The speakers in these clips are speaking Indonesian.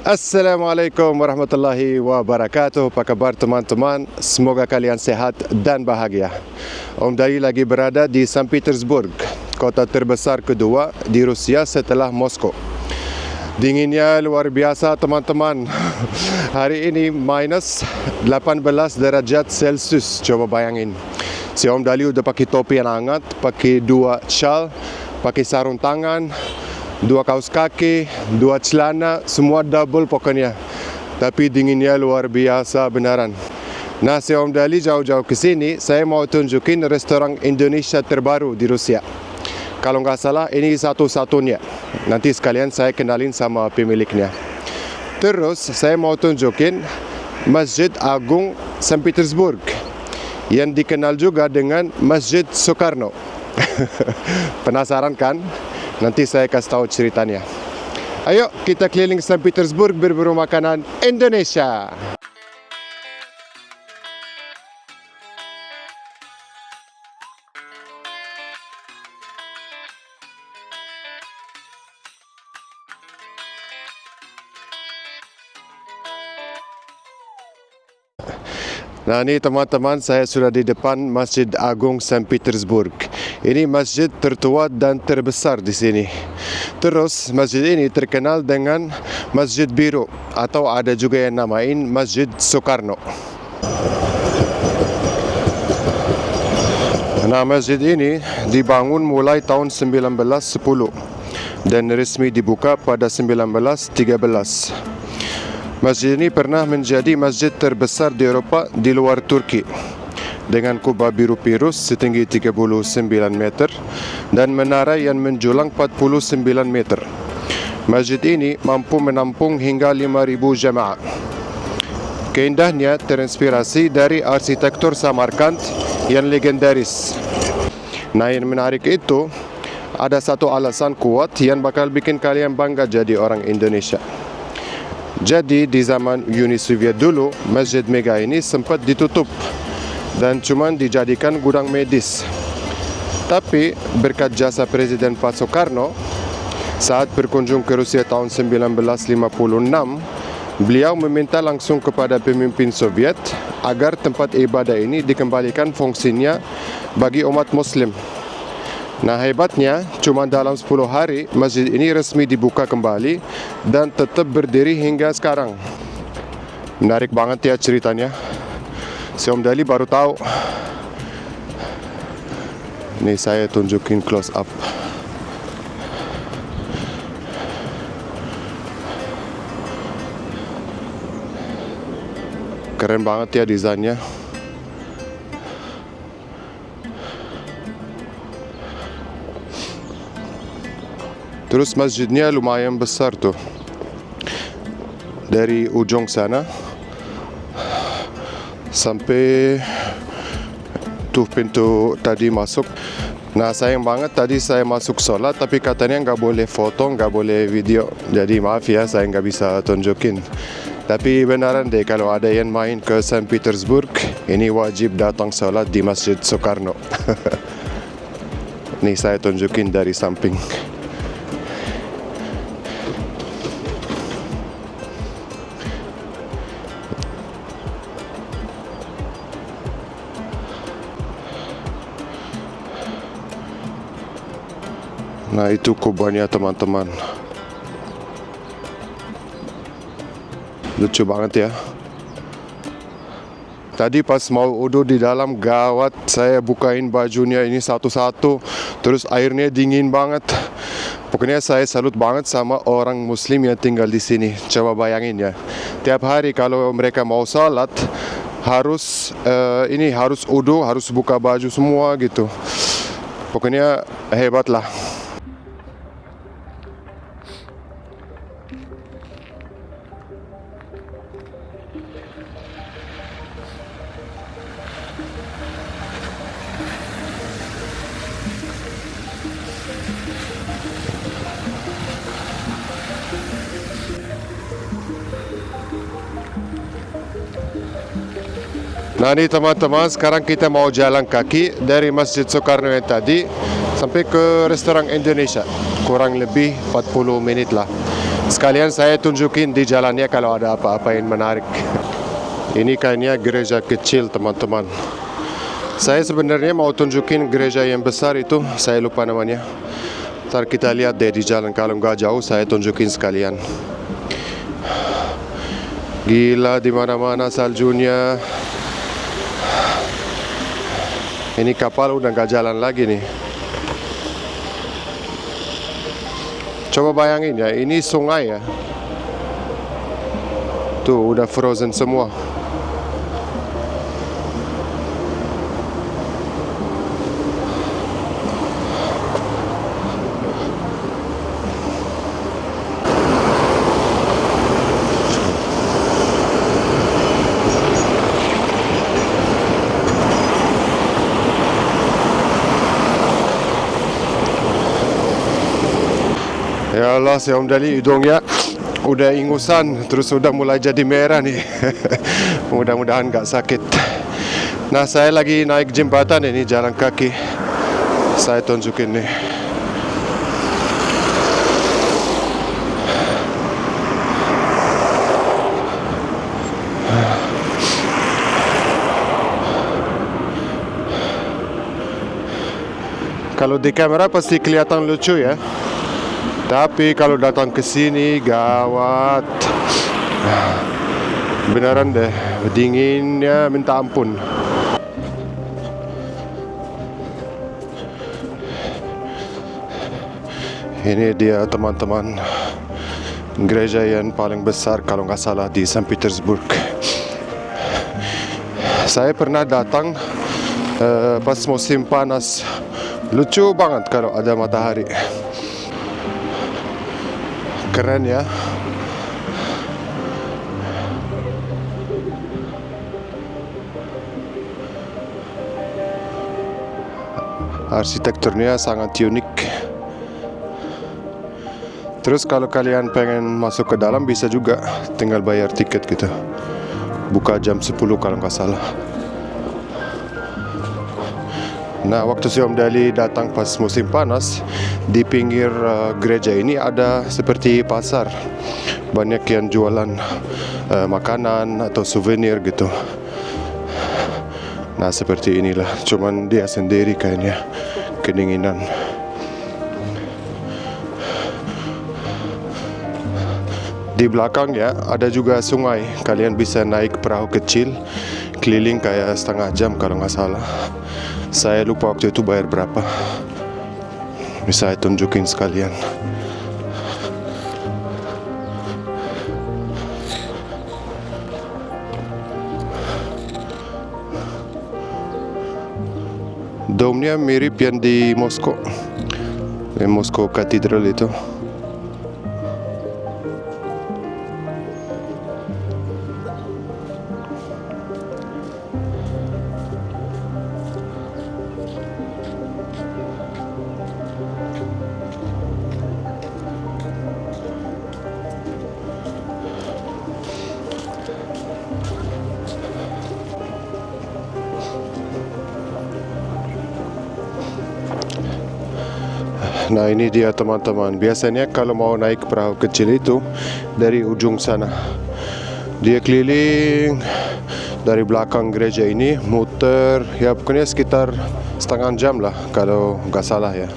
Assalamualaikum warahmatullahi wabarakatuh. Apa kabar teman-teman? Semoga kalian sehat dan bahagia. Om Dali lagi berada di St. Petersburg, kota terbesar kedua di Rusia setelah Moskow. Dinginnya luar biasa teman-teman. Hari ini minus 18 derajat Celsius. Coba bayangin. Si Om Dali udah pakai topi yang hangat, pakai 2 shawl, pakai sarung tangan, 2 kaos kaki, 2 celana, semua double pokoknya. Tapi dinginnya luar biasa benaran. Nah, si Om Dali jauh-jauh ke sini, saya mau tunjukin restoran Indonesia terbaru di Rusia. Kalau nggak salah, ini satu-satunya. Nanti sekalian saya kenalin sama pemiliknya. Terus, saya mau tunjukin Masjid Agung St. Petersburg, yang dikenal juga dengan Masjid Soekarno. Penasaran kan? Nanti saya kasih tahu ceritanya. Ayo kita keliling St. Petersburg berburu makanan Indonesia. Nah, ini teman-teman, saya sudah di depan Masjid Agung St. Petersburg. Ini masjid tertua dan terbesar di sini. Terus, masjid ini terkenal dengan Masjid Biru, atau ada juga yang namain Masjid Soekarno. Nah, masjid ini dibangun mulai tahun 1910 dan resmi dibuka pada 1913. Masjid ini pernah menjadi masjid terbesar di Eropa di luar Turki, dengan kubah biru pirus setinggi 39 meter dan menara yang menjulang 49 meter. Masjid ini mampu menampung hingga 5.000 jemaah. Keindahannya terinspirasi dari arsitektur Samarkand yang legendaris. Nah, yang menarik itu, ada satu alasan kuat yang bakal bikin kalian bangga jadi orang Indonesia. Jadi di zaman Uni Soviet dulu, masjid mega ini sempat ditutup dan cuma dijadikan gudang medis. Tapi berkat jasa Presiden Pak Soekarno, saat berkunjung ke Rusia tahun 1956, beliau meminta langsung kepada pemimpin Soviet agar tempat ibadah ini dikembalikan fungsinya bagi umat Muslim. Nah, hebatnya, cuma dalam 10 hari, masjid ini resmi dibuka kembali dan tetap berdiri hingga sekarang. Menarik banget ya ceritanya. Si Om Dali baru tahu. Nih saya tunjukin close up. Keren banget ya desainnya. Terus masjidnya lumayan besar tuh. Dari ujung sana sampai tuh pintu tadi masuk. Nah, sayang banget tadi saya masuk sholat, tapi katanya nggak boleh foto, nggak boleh video. Jadi maaf ya, saya nggak bisa tunjukin. Tapi benaran deh, kalau ada yang main ke St. Petersburg, ini wajib datang sholat di Masjid Soekarno. Nih saya tunjukin dari samping. Nah, itu kubahnya teman-teman. Lucu banget ya. Tadi pas mau wudu di dalam, gawat, saya bukain bajunya ini satu-satu, terus airnya dingin banget. Pokoknya saya salut banget sama orang Muslim yang tinggal di sini. Coba bayangin ya, tiap hari kalau mereka mau salat harus harus wudu, harus buka baju semua gitu. Pokoknya hebat lah. Nah, ini teman-teman, sekarang kita mau jalan kaki dari Masjid Soekarno yang tadi sampai ke restoran Indonesia. Kurang lebih 40 menit lah. Sekalian saya tunjukin di jalannya kalau ada apa-apa yang menarik. Ini kayaknya gereja kecil teman-teman. Saya sebenarnya mau tunjukin gereja yang besar itu, saya lupa namanya. Ntar kita lihat deh di jalan, kalau nggak jauh saya tunjukin sekalian. Gila, di mana-mana saljunya. Ini kapal udah nggak jalan lagi nih. Coba bayangin ya, ini sungai ya. Tuh udah frozen semua. Ya Allah, si Om Dali hidungnya udah ingusan, terus udah mulai jadi merah nih. Mudah-mudahan nggak sakit. Nah, saya lagi naik jembatan ini, jalan kaki. Saya tunjukin nih. Kalau di kamera pasti kelihatan lucu ya. Tapi kalau datang ke sini gawat. Beneran deh, dinginnya minta ampun. Ini dia teman-teman, gereja yang paling besar kalau nggak salah di Saint Petersburg. Saya pernah datang pas musim panas. Lucu banget kalau ada matahari. Keren ya. Arsitekturnya sangat unik. Terus kalau kalian pengen masuk ke dalam bisa juga, tinggal bayar tiket gitu. Buka jam 10 kalau nggak salah. Nah, waktu si Om Dali datang pas musim panas, di pinggir gereja ini ada seperti pasar. Banyak yang jualan makanan atau souvenir gitu. Nah, seperti inilah. Cuman dia sendiri kayaknya kedinginan. Di belakang ya ada juga sungai. Kalian bisa naik perahu kecil, keliling kayak setengah jam kalau nggak salah. Saya lupa waktu itu bayar berapa. Bisa saya tunjukin sekalian. Dome-nya mirip yang di Moskow. Di Moskow Cathedral itu. Nah, ini dia teman-teman. Biasanya kalau mau naik perahu kecil itu dari ujung sana. Dia keliling dari belakang gereja ini, muter, ya pokoknya sekitar setengah jam lah kalau nggak salah ya.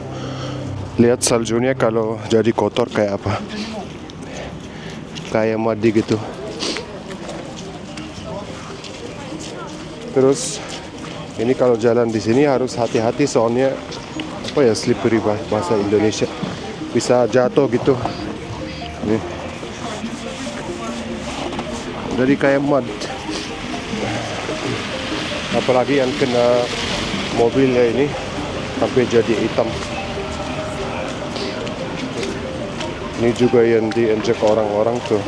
Lihat saljunya kalau jadi kotor kayak apa. Kayak madi gitu. Terus ini kalau jalan di sini harus hati-hati soalnya apa ya, slippery bahasa Indonesia, bisa jatuh gitu. Nih. Jadi kayak mud. Apalagi yang kena mobilnya ini sampai jadi hitam. Ini juga yang diinjek orang-orang tuh.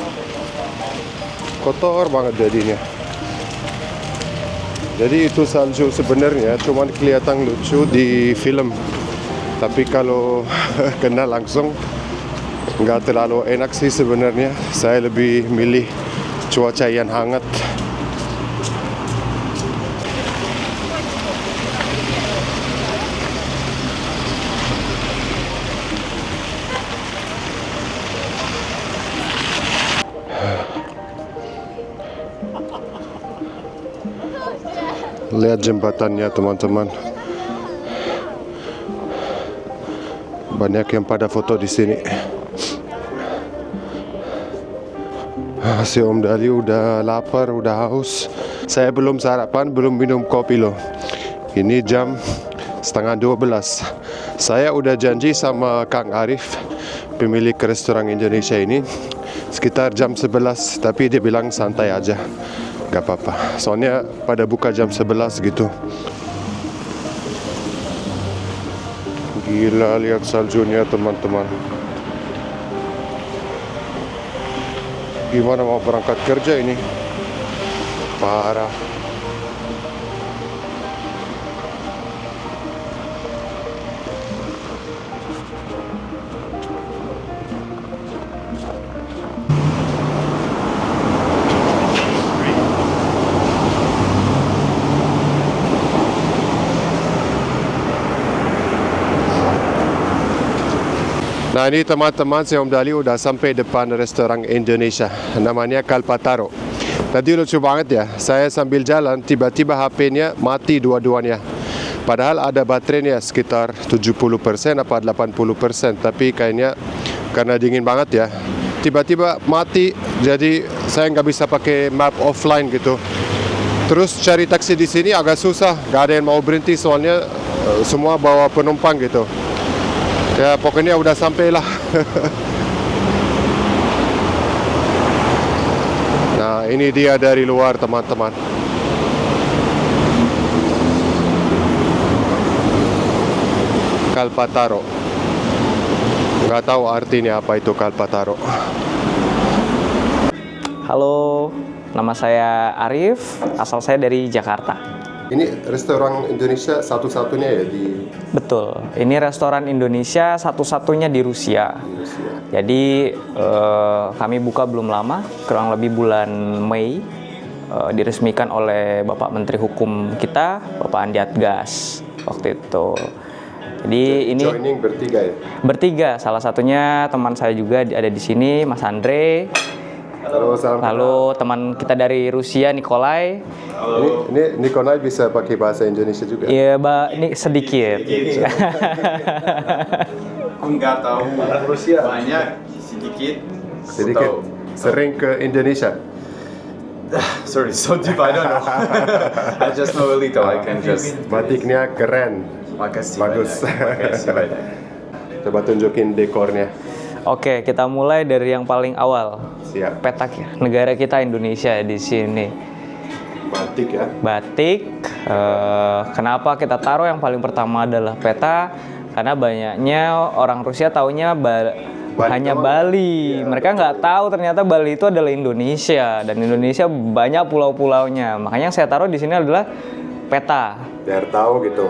Kotor banget jadinya. Jadi itu salju sebenarnya cuman kelihatan lucu di film. Tapi kalau kena langsung nggak terlalu enak sih sebenarnya. Saya lebih milih cuaca yang hangat. Lihat jembatannya teman-teman. Banyak yang pada foto di sini. Si Om Dali udah lapar, udah haus. Saya belum sarapan, belum minum kopi loh. Ini jam setengah 12. Saya udah janji sama Kang Arif, pemilik restoran Indonesia ini, sekitar jam 11. Tapi dia bilang santai aja, gak apa-apa. Soalnya pada buka jam 11 gitu. Gila, lihat saljunya teman-teman. Gimana mau berangkat kerja ini? Parah. Nah ini teman-teman, saya Om Dali udah sampai depan restoran Indonesia. Namanya Kalpataru. Tadi lucu banget ya, saya sambil jalan, tiba-tiba HP-nya mati dua-duanya. Padahal ada baterainya sekitar 70% apa 80%. Tapi kayaknya karena dingin banget ya, tiba-tiba mati. Jadi saya nggak bisa pakai map offline gitu. Terus cari taksi di sini agak susah, nggak ada yang mau berhenti soalnya semua bawa penumpang gitu. Ya pokoknya udah sampai lah. Nah ini dia dari luar teman-teman. Kalpataru. Nggak tahu artinya apa itu Kalpataru. Halo, nama saya Arif, asal saya dari Jakarta. Ini restoran Indonesia satu-satunya ya di Betul, ini restoran Indonesia satu-satunya di Rusia. Rusia. Jadi kami buka belum lama, kurang lebih bulan Mei, diresmikan oleh Bapak Menteri Hukum kita, Bapak Andi Adgas waktu itu. Jadi ini joining bertiga ya? Bertiga, salah satunya teman saya juga ada di sini, Mas Andre. Halo, salam Lalu teman kita dari Rusia, Nikolai. Halo. Ini Nikolai bisa pakai bahasa Indonesia juga? Iya, ini sedikit. Aku nggak tahu Rusia banyak, sedikit. Sedikit. Sering ke Indonesia? Sorry, so deep, I don't know. I just know a little, I can just. Batiknya keren. Makasih Bagus. banyak. Makasih banyak. Coba tunjukin dekornya. Oke, kita mulai dari yang paling awal. Siap. Petak ya, negara kita Indonesia di sini. Batik ya? Batik. Kenapa kita taruh yang paling pertama adalah peta? Karena banyaknya orang Rusia taunya hanya Bali. Mereka nggak tahu ternyata Bali itu adalah Indonesia dan Indonesia banyak pulau-pulaunya. Makanya yang saya taruh di sini adalah peta. Biar tahu gitu.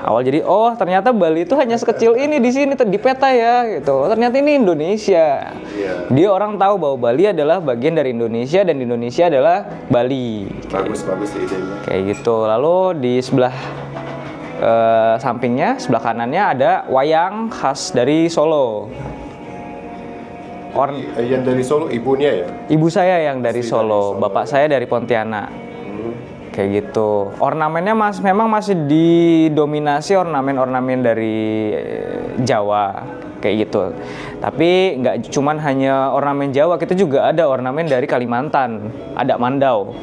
Awal jadi ternyata Bali itu hanya sekecil ini di sini di peta ya gitu. Ternyata ini Indonesia. Iya. Dia orang tahu bahwa Bali adalah bagian dari Indonesia dan Indonesia adalah Bali. Bagus idenya. Kayak gitu. Lalu di sebelah sampingnya, sebelah kanannya ada wayang khas dari Solo. Yang dari Solo ibunya ya? Ibu saya yang dari Asli Solo, dari Solo. bapak saya dari Pontianak. Kayak gitu. Ornamennya memang masih didominasi ornamen-ornamen dari Jawa, kayak gitu. Tapi nggak cuman hanya ornamen Jawa, kita juga ada ornamen dari Kalimantan. Ada mandau.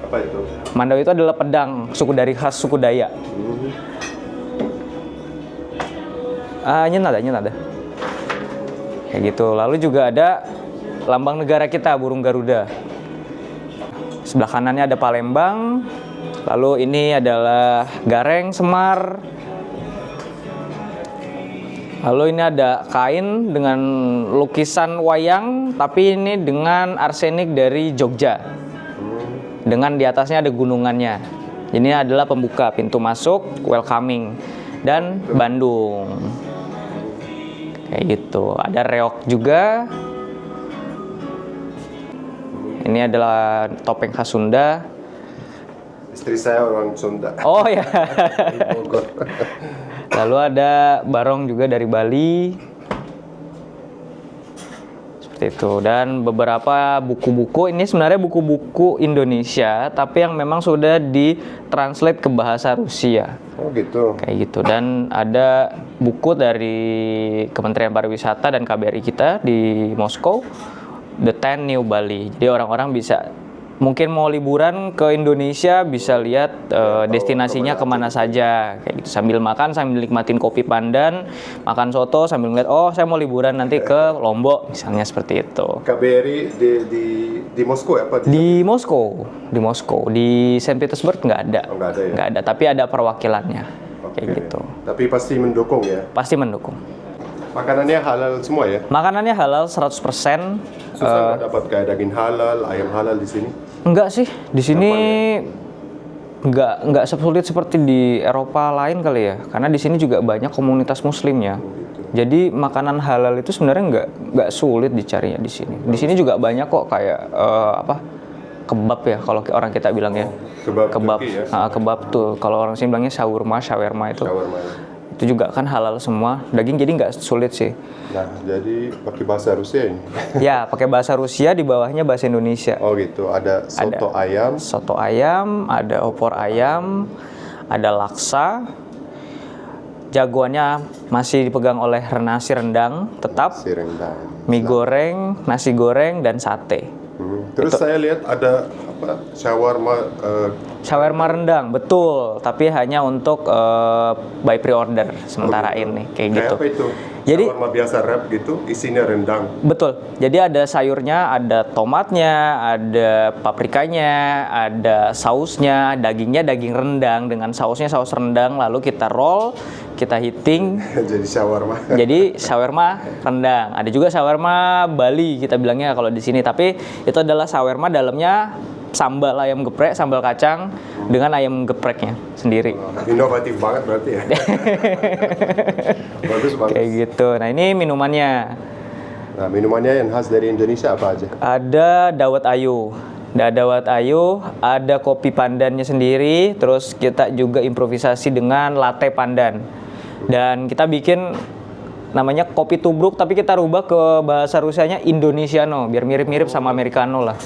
Apa itu? Mandau itu adalah pedang suku dari khas suku Dayak. Nyenada. Kayak gitu. Lalu juga ada lambang negara kita, burung Garuda. Sebelah kanannya ada Palembang. Lalu ini adalah Gareng Semar. Lalu ini ada kain dengan lukisan wayang, tapi ini dengan arsenik dari Jogja. Dengan di atasnya ada gunungannya. Ini adalah pembuka pintu masuk, welcoming, dan Bandung. Kayak gitu. Ada reok juga. Ini adalah topeng khas Sunda. Istri saya orang Sunda. Oh ya. Di Bogor. Lalu ada barong juga dari Bali. Seperti seperti itu. Dan beberapa buku-buku ini sebenarnya buku-buku Indonesia, tapi yang memang sudah ditranslate ke bahasa Rusia. Oh gitu. Kayak gitu. Dan ada buku dari Kementerian Pariwisata dan KBRI kita di Moskow, The 10 New Bali. Jadi orang-orang bisa mungkin mau liburan ke Indonesia bisa lihat destinasinya kemana saja kayak gitu, sambil makan sambil nikmatin kopi pandan, makan soto sambil ngeliat oh saya mau liburan nanti ke Lombok misalnya, seperti itu. KBRI di Moskow ya, apa? Di Moskow, di Saint Petersburg nggak ada. Oh, nggak ada ya? Nggak ada, tapi ada perwakilannya. Kayak Oke. gitu. Tapi pasti mendukung ya. Pasti mendukung. Makanannya halal semua ya. Makanannya halal 100%. Susah nggak dapat kayak daging halal, ayam halal di sini? Enggak sih, di sini nggak sesulit seperti di Eropa lain kali ya, karena di sini juga banyak komunitas Muslimnya. Jadi makanan halal itu sebenarnya nggak sulit dicarinya di sini. Di sini juga banyak kok kayak kebab ya kalau orang kita bilangnya. Kebab Turki ya? Kebab tuh kalau orang sini bilangnya shawarma itu. Shawarma ya. Itu juga kan halal semua, daging, jadi nggak sulit sih. Nah, jadi pakai bahasa Rusia ini. Ya, pakai bahasa Rusia, di bawahnya bahasa Indonesia. Oh gitu, ada soto ayam. Soto ayam, ada opor ayam, ada laksa. Jagoannya masih dipegang oleh nasi rendang tetap, Si rendang. mie goreng, nasi goreng, dan sate. Terus saya lihat ada apa? Shawarma. Shawarma rendang, betul, tapi hanya untuk by pre-order sementara ini, kayak gitu. Apa itu? Jadi Shawarma biasa wrap gitu, isinya rendang. betul. Jadi ada sayurnya, ada tomatnya, ada paprikanya, ada sausnya, dagingnya daging rendang dengan sausnya saus rendang, lalu kita roll, kita heating. Jadi shawarma. Jadi shawarma rendang. Ada juga shawarma Bali kita bilangnya kalau di sini, tapi itu adalah shawarma dalamnya sambal ayam geprek, sambal kacang dengan ayam gepreknya sendiri. Inovatif banget berarti ya. Bagus. Kayak gitu. Nah, ini minumannya. Nah, minumannya yang khas dari Indonesia apa aja? Ada dawet ayu. Ada kopi pandannya sendiri, terus kita juga improvisasi dengan latte pandan. Dan kita bikin namanya kopi tubruk, tapi kita rubah ke bahasa Rusianya Indonesiano, biar mirip-mirip sama Americano lah.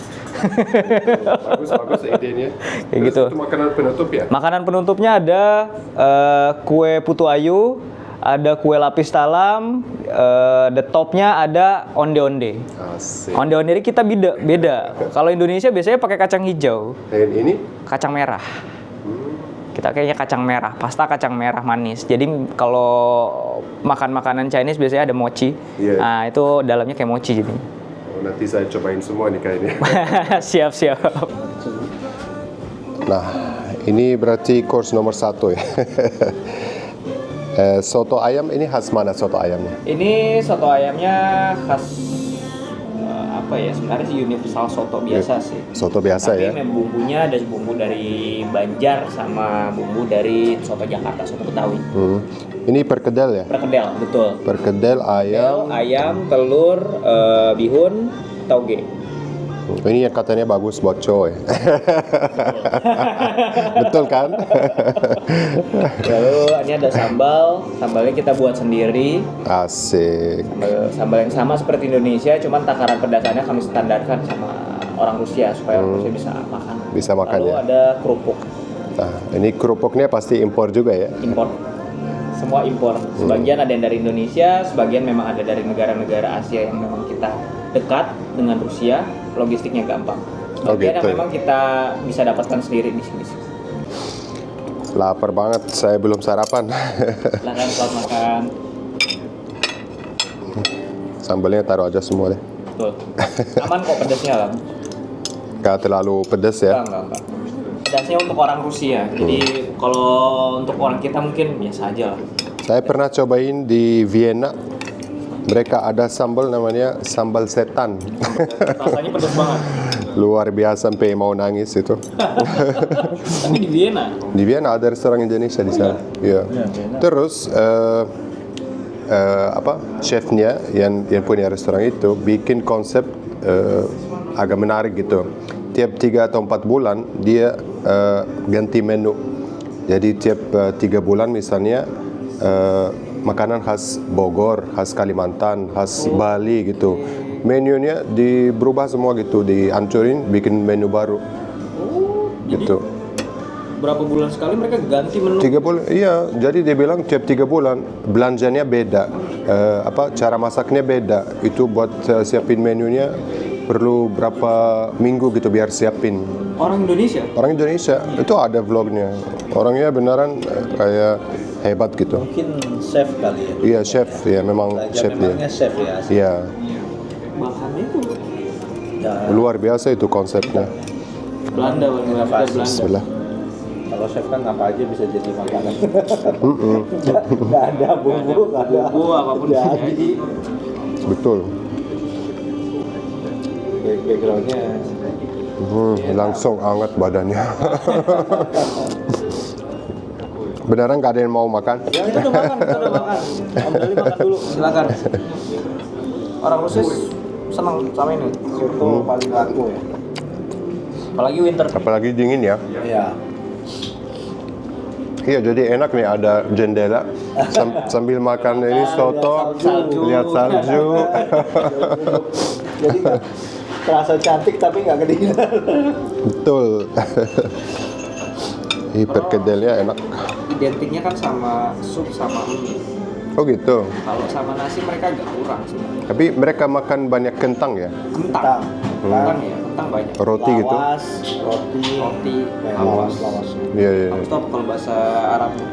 Bagus idenya. Kayak gitu. Itu makanan penutup ya? Makanan penutupnya ada kue putu ayu, ada kue lapis talam, the topnya ada onde-onde. Asik. Onde-onde ini kita beda. Kalau Indonesia biasanya pakai kacang hijau, Dan ini? kacang merah. Kita kayaknya kacang merah, pasta kacang merah manis. Jadi kalau makan makanan Chinese biasanya ada mochi. Iya. Nah, itu dalamnya kayak mochi jadi. Oh, nanti saya cobain semua nih kayaknya. Siap. Nah, ini berarti course nomor 1 ya. Soto ayam ini khas mana soto ayamnya? Ini soto ayamnya khas apa ya? Sebenarnya sih universal soto biasa sih. Soto biasa Tapi ya? memang bumbunya ada bumbu dari Banjar sama bumbu dari soto Jakarta, soto Betawi. Ini perkedel ya? Perkedel, betul. Perkedel ayam. Ayam, telur, bihun, tauge. Ini yang katanya bagus buat cowok ya? Betul kan? Lalu ini ada sambalnya kita buat sendiri. Asik. Sambal yang sama seperti Indonesia, cuman takaran pedasannya kami standarkan sama orang Rusia supaya orang Rusia bisa makan. Bisa makan. Lalu ya? ada kerupuk Nah, ini kerupuknya pasti impor juga ya? impor. Semua impor. Sebagian ada yang dari Indonesia, sebagian memang ada dari negara-negara Asia yang memang kita dekat dengan Rusia, logistiknya gampang. Sebagian gitu. yang memang kita bisa dapatkan sendiri di sini. Lapar banget, saya belum sarapan. Silakan selamat makan. Sambalnya taruh aja semua deh. Betul. Aman kok pedasnya lah. Gak terlalu pedas ya? Enggak. Pedasnya untuk orang Rusia. Jadi kalau untuk orang kita mungkin biasa aja lah. Saya pernah cobain di Vienna. Mereka ada sambal namanya sambal setan. Rasanya pedas banget. Luar biasa sampai mau nangis itu. Tapi di Vienna. Di Vienna ada restoran Indonesia di sana. Iya. Terus chefnya yang punya restoran itu bikin konsep agak menarik gitu. Tiap 3 atau 4 bulan dia ganti menu. Jadi tiap 3 bulan misalnya makanan khas Bogor, khas Kalimantan, khas Bali gitu. menunya berubah semua gitu, dihancurin, bikin menu baru. Gitu. Berapa bulan sekali mereka ganti menu? 3 bulan, iya. Jadi dia bilang tiap 3 bulan belanjanya beda, cara masaknya beda. Itu buat siapin menunya perlu berapa minggu gitu biar siapin. Orang Indonesia? Orang Indonesia, itu ada vlognya. Orangnya beneran kayak hebat gitu. Mungkin chef kali ya. Iya chef, ya memang chef dia. Memangnya chef ya. Iya, Bahannya itu luar biasa itu konsepnya. Belanda, Belanda. Bismillah. Kalau chef kan apa aja bisa jadi makanan. Nggak ada bumbu, nggak ada. Bumbu apapun bisa jadi. Betul. Backgroundnya Langsung hangat badannya. Beneran nggak ada yang mau makan? Ya kita udah makan, Om Dali makan dulu, silakan. Orang Rusia senang sama ini. soto paling laku ya. Apalagi winter. Apalagi dingin ya. Iya. Iya, jadi enak nih ada jendela sambil makan ini soto, lihat salju. Jadi terasa cantik tapi nggak kedinginan. Betul. Perkedelnya enak. Identiknya kan sama sup sama mie. Oh gitu. Kalau sama nasi mereka agak kurang sebenarnya. Tapi mereka makan banyak kentang ya? Kentang. Kentang ya, kentang banyak. Roti gitu? Lawas, roti, lawas. Iya, iya. Lawas itu apa kalau bahasa Arabnya?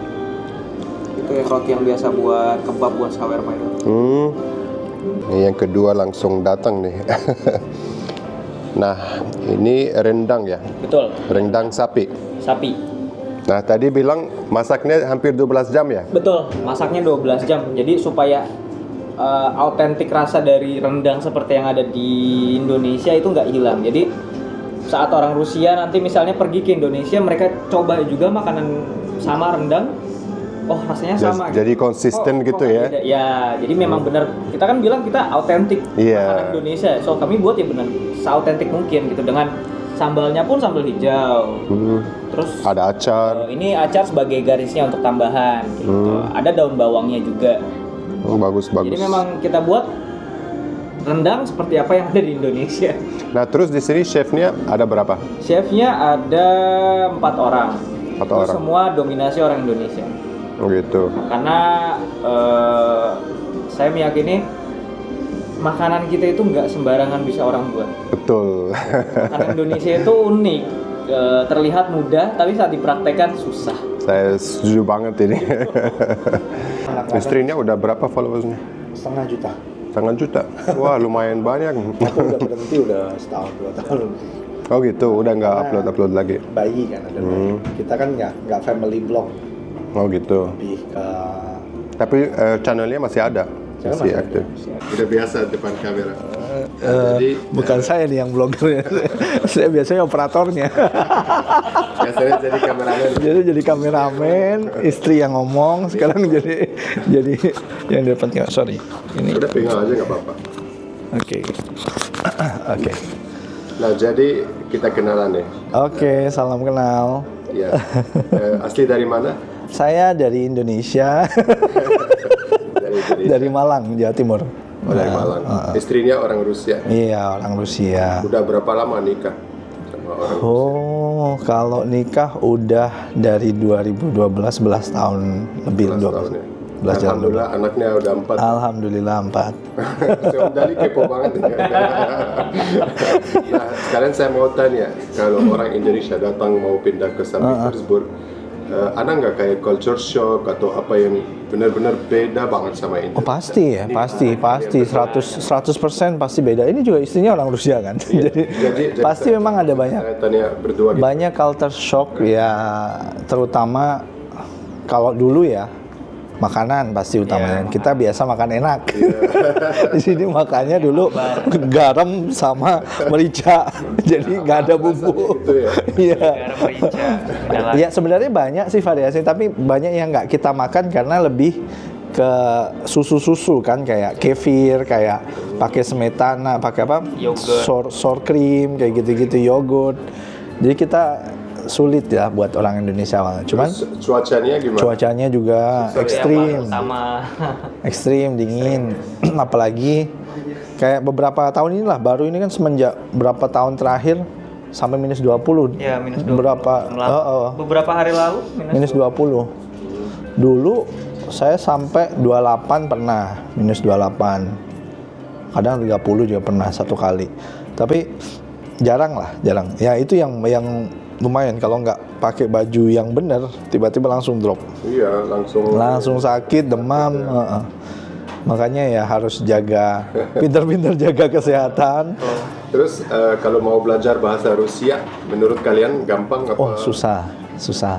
Itu yang roti yang biasa buat kebab, buat shawarma itu. Ini yang kedua langsung datang nih. Nah, ini rendang ya? Betul. Rendang sapi. Sapi. Nah, tadi bilang masaknya hampir 12 jam ya? Betul, masaknya 12 jam. Jadi supaya autentik rasa dari rendang seperti yang ada di Indonesia itu nggak hilang. Jadi saat orang Rusia nanti misalnya pergi ke Indonesia, mereka coba juga makanan sama rendang. Oh, rasanya sama. Jadi konsisten gitu kok ya? beda? Ya, jadi memang benar. Kita kan bilang kita autentik Iya. makanan Indonesia. So kami buat ya benar seautentik mungkin gitu, dengan sambalnya pun sambal hijau. Terus Ada acar. ini acar sebagai garisnya untuk tambahan gitu. Ada daun bawangnya juga. Bagus. Jadi memang kita buat rendang seperti apa yang ada di Indonesia. Nah, terus di sini chefnya ada berapa? Chefnya ada 4 orang. 4 Itu orang. semua dominasi orang Indonesia. Oh gitu. Karena saya meyakini makanan kita itu nggak sembarangan bisa orang buat. Betul. Makanan Indonesia itu unik, terlihat mudah, tapi saat dipraktekkan susah. Saya setuju banget ini. Istrinya udah berapa followersnya? 1,5 juta. 1,5 juta. Wah, lumayan banyak. Aku udah berhenti udah setahun 2 tahun. Oh gitu, udah nggak upload lagi. Bayi kan ada bayi. Kita kan nggak family blog, Oh gitu. lebih ke Tapi channelnya masih ada. Channel Masih masih aktif. Udah biasa depan kamera. Jadi bukan saya nih yang bloggernya. Saya biasanya operatornya. biasanya jadi kameramen. Jadi kameramen, istri yang ngomong, sekarang jadi yang di depan. Sorry, ini. Udah pegang aja nggak apa-apa. Oke. Oke. Nah, jadi kita kenalan ya. Oke, salam kenal. Ya. Asli dari mana? Saya dari Indonesia, Dari Indonesia. dari Malang, Jawa Timur. Oh, dari Malang. Istrinya orang Rusia. Iya, orang Rusia. Udah berapa lama nikah sama orang? Oh, kalau nikah udah dari 2012, 11 tahun lebih. 11 tahun ya. 11 tahun. Alhamdulillah anaknya udah 4. Alhamdulillah 4. Si Om Dali kepo banget. Nah, sekarang saya mau tanya, kalau orang Indonesia datang mau pindah ke Saint Petersburg, ada nggak kayak culture shock atau apa yang benar-benar beda banget sama Indonesia? Oh pasti ya, pasti 100% pasti beda. Ini juga istrinya orang Rusia kan, jadi pasti memang ada banyak Saya tanya berdua gitu. banyak culture shock ya, terutama kalau dulu ya makanan pasti utamanya. Kita biasa makan enak. Di sini makannya dulu garam sama merica, jadi nggak ada bumbu. Iya. Garam, merica, Ya sebenarnya banyak sih variasi, tapi banyak yang nggak kita makan karena lebih ke susu-susu kan, kayak kefir, kayak pakai smetana, pakai apa? Yogurt. Sour cream, kayak gitu-gitu, yogurt. Jadi kita sulit ya buat orang Indonesia awalnya. Cuman Cuacanya gimana? cuacanya juga ekstrim, Sama ekstrim dingin. Apalagi Kayak beberapa tahun inilah, baru ini kan semenjak berapa tahun terakhir sampai minus 20. Ya, minus 20. Beberapa hari lalu minus 20. Dulu saya sampai 28 pernah, minus 28. Kadang 30 juga pernah satu kali. Tapi jarang. Ya itu yang lumayan, kalau nggak pakai baju yang benar tiba-tiba langsung drop. Iya, langsung sakit, demam. Makanya ya harus jaga, pintar-pintar jaga kesehatan. Terus kalau mau belajar bahasa Rusia, menurut kalian gampang apa? Oh, susah.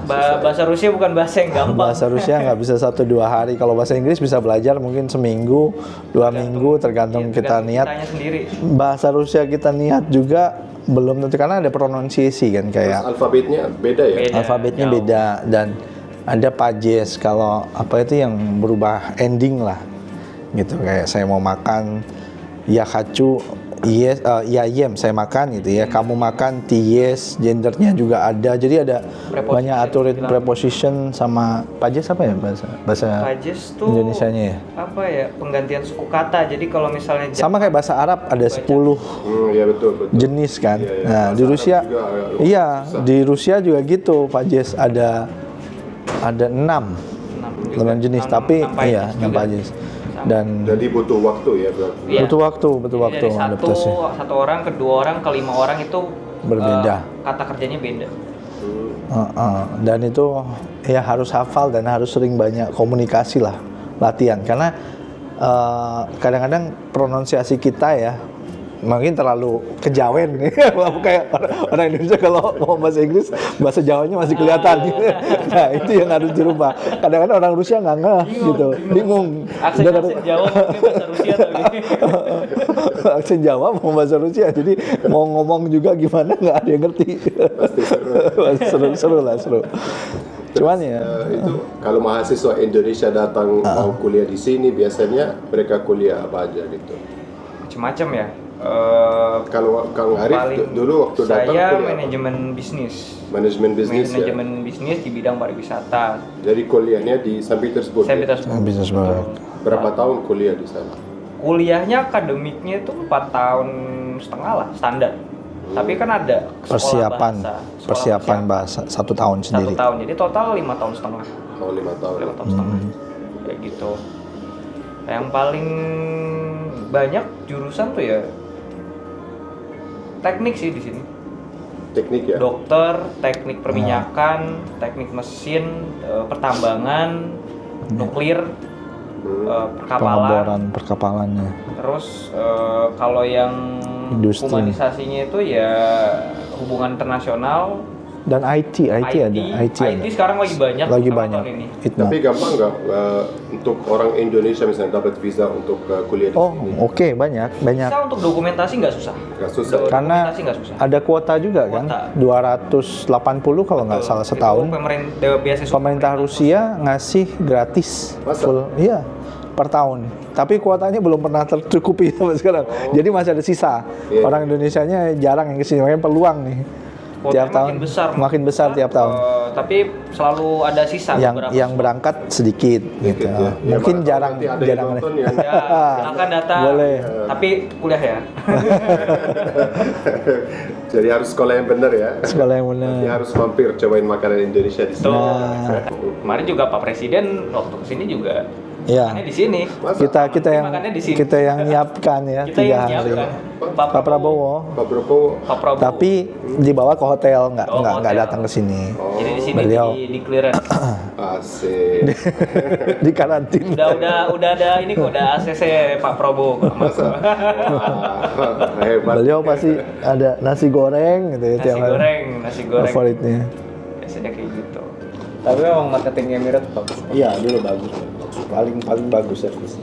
Bahasa Rusia bukan bahasa yang gampang. Bahasa Rusia nggak bisa 1-2 hari. Kalau bahasa Inggris bisa belajar mungkin seminggu, 2 minggu, tergantung kita niat. Bahasa Rusia kita niat juga belum tentu, karena ada pronunciasi kan, kayak terus alfabetnya beda ya? Alfabetnya beda, dan ada pajes. Kalau apa itu yang berubah ending lah gitu, kayak saya mau makan ya хочу, yes, ya yem saya makan gitu ya, kamu makan yes, gendernya juga ada, jadi ada banyak aturan preposition sama pajes. Apa ya bahasa pajes tuh Indonesianya ya? Apa ya, penggantian suku kata. Jadi kalau misalnya sama kayak bahasa Arab ada 10 ya betul. jenis kan. Ya. Nah di Rusia di Rusia juga gitu, pajes ada 6 jenis, tapi iya 6 pajes. Dan jadi butuh waktu ya berarti. Iya. Butuh waktu dari satu orang ke 2 orang ke 5 orang itu berbeda. Kata kerjanya beda. Dan itu ya harus hafal dan harus sering banyak komunikasi lah, latihan, karena kadang-kadang pronunciasi kita ya mungkin terlalu kejawen kayak orang Indonesia kalau ngomong bahasa Inggris, bahasa Jawanya masih kelihatan. Nah itu yang harus dirubah. Kadang-kadang orang Rusia nggak ngeh gitu, bingung. Aksen Jawa mungkin bahasa Rusia tapi aksen Jawa mau bahasa Rusia, jadi mau ngomong juga gimana nggak ada yang ngerti. Pasti seru. Cuman ya itu kalau mahasiswa Indonesia datang mau kuliah di sini, biasanya mereka kuliah apa aja gitu? Macam-macam ya. Kalau Kang Arif dulu waktu datang saya manajemen bisnis di bidang pariwisata. Jadi kuliahnya di Saint Petersburg. Berapa tahun kuliah di sana? Kuliahnya akademiknya itu 4,5 tahun lah standar. Tapi kan ada persiapan bahasa 1 tahun sendiri. 1 tahun, jadi total 5,5 tahun. Oh, 5 tahun. Kayak gitu. Yang paling banyak jurusan tuh ya teknik sih di sini. Teknik ya. Dokter, teknik perminyakan, teknik mesin, pertambangan, nuklir, perkapalannya. Terus kalau yang industri, humanisasinya itu ya hubungan internasional. Dan IT ada. IT sekarang lagi banyak. Ini. Tapi gampang nggak untuk orang Indonesia misalnya dapat visa untuk kuliah di sini? Oke, banyak. Visa untuk dokumentasi nggak susah. Karena ada kuota juga kan, 280 kalau nggak salah setahun. Pemerintah Rusia ngasih gratis. Full, iya, per tahun. Tapi kuotanya belum pernah tercukupi sampai sekarang. Jadi masih ada sisa. Orang Indonesianya jarang yang kesini, makanya peluang nih. Tiap tahun makin besar tiap tahun. Tapi selalu ada sisa. Yang berangkat sedikit gitu. Ya. Mungkin jarang. Ya, silakan datang. Boleh. Tapi kuliah ya. Jadi harus sekolah yang benar ya. Sekolah yang benar. Nanti harus mampir cobain makanan Indonesia di sini. Kemarin juga Pak Presiden waktu kesini juga. Ya. Di sini. Kita yang nyiapkan ya 3 hari. Pak Prabowo. Tapi dibawa ke hotel, nggak datang ke sini. Jadi di sini beliau di clearance. Asik. Di karantin. Udah ada ini kok, ada ACC Pak Prabowo. Beliau pasti ada nasi goreng gitu ya. Nasi goreng. Favoritnya. Biasanya kayak gitu. Tapi memang marketing Emirates bagus. Iya, dulu bagus. Paling bagus servis.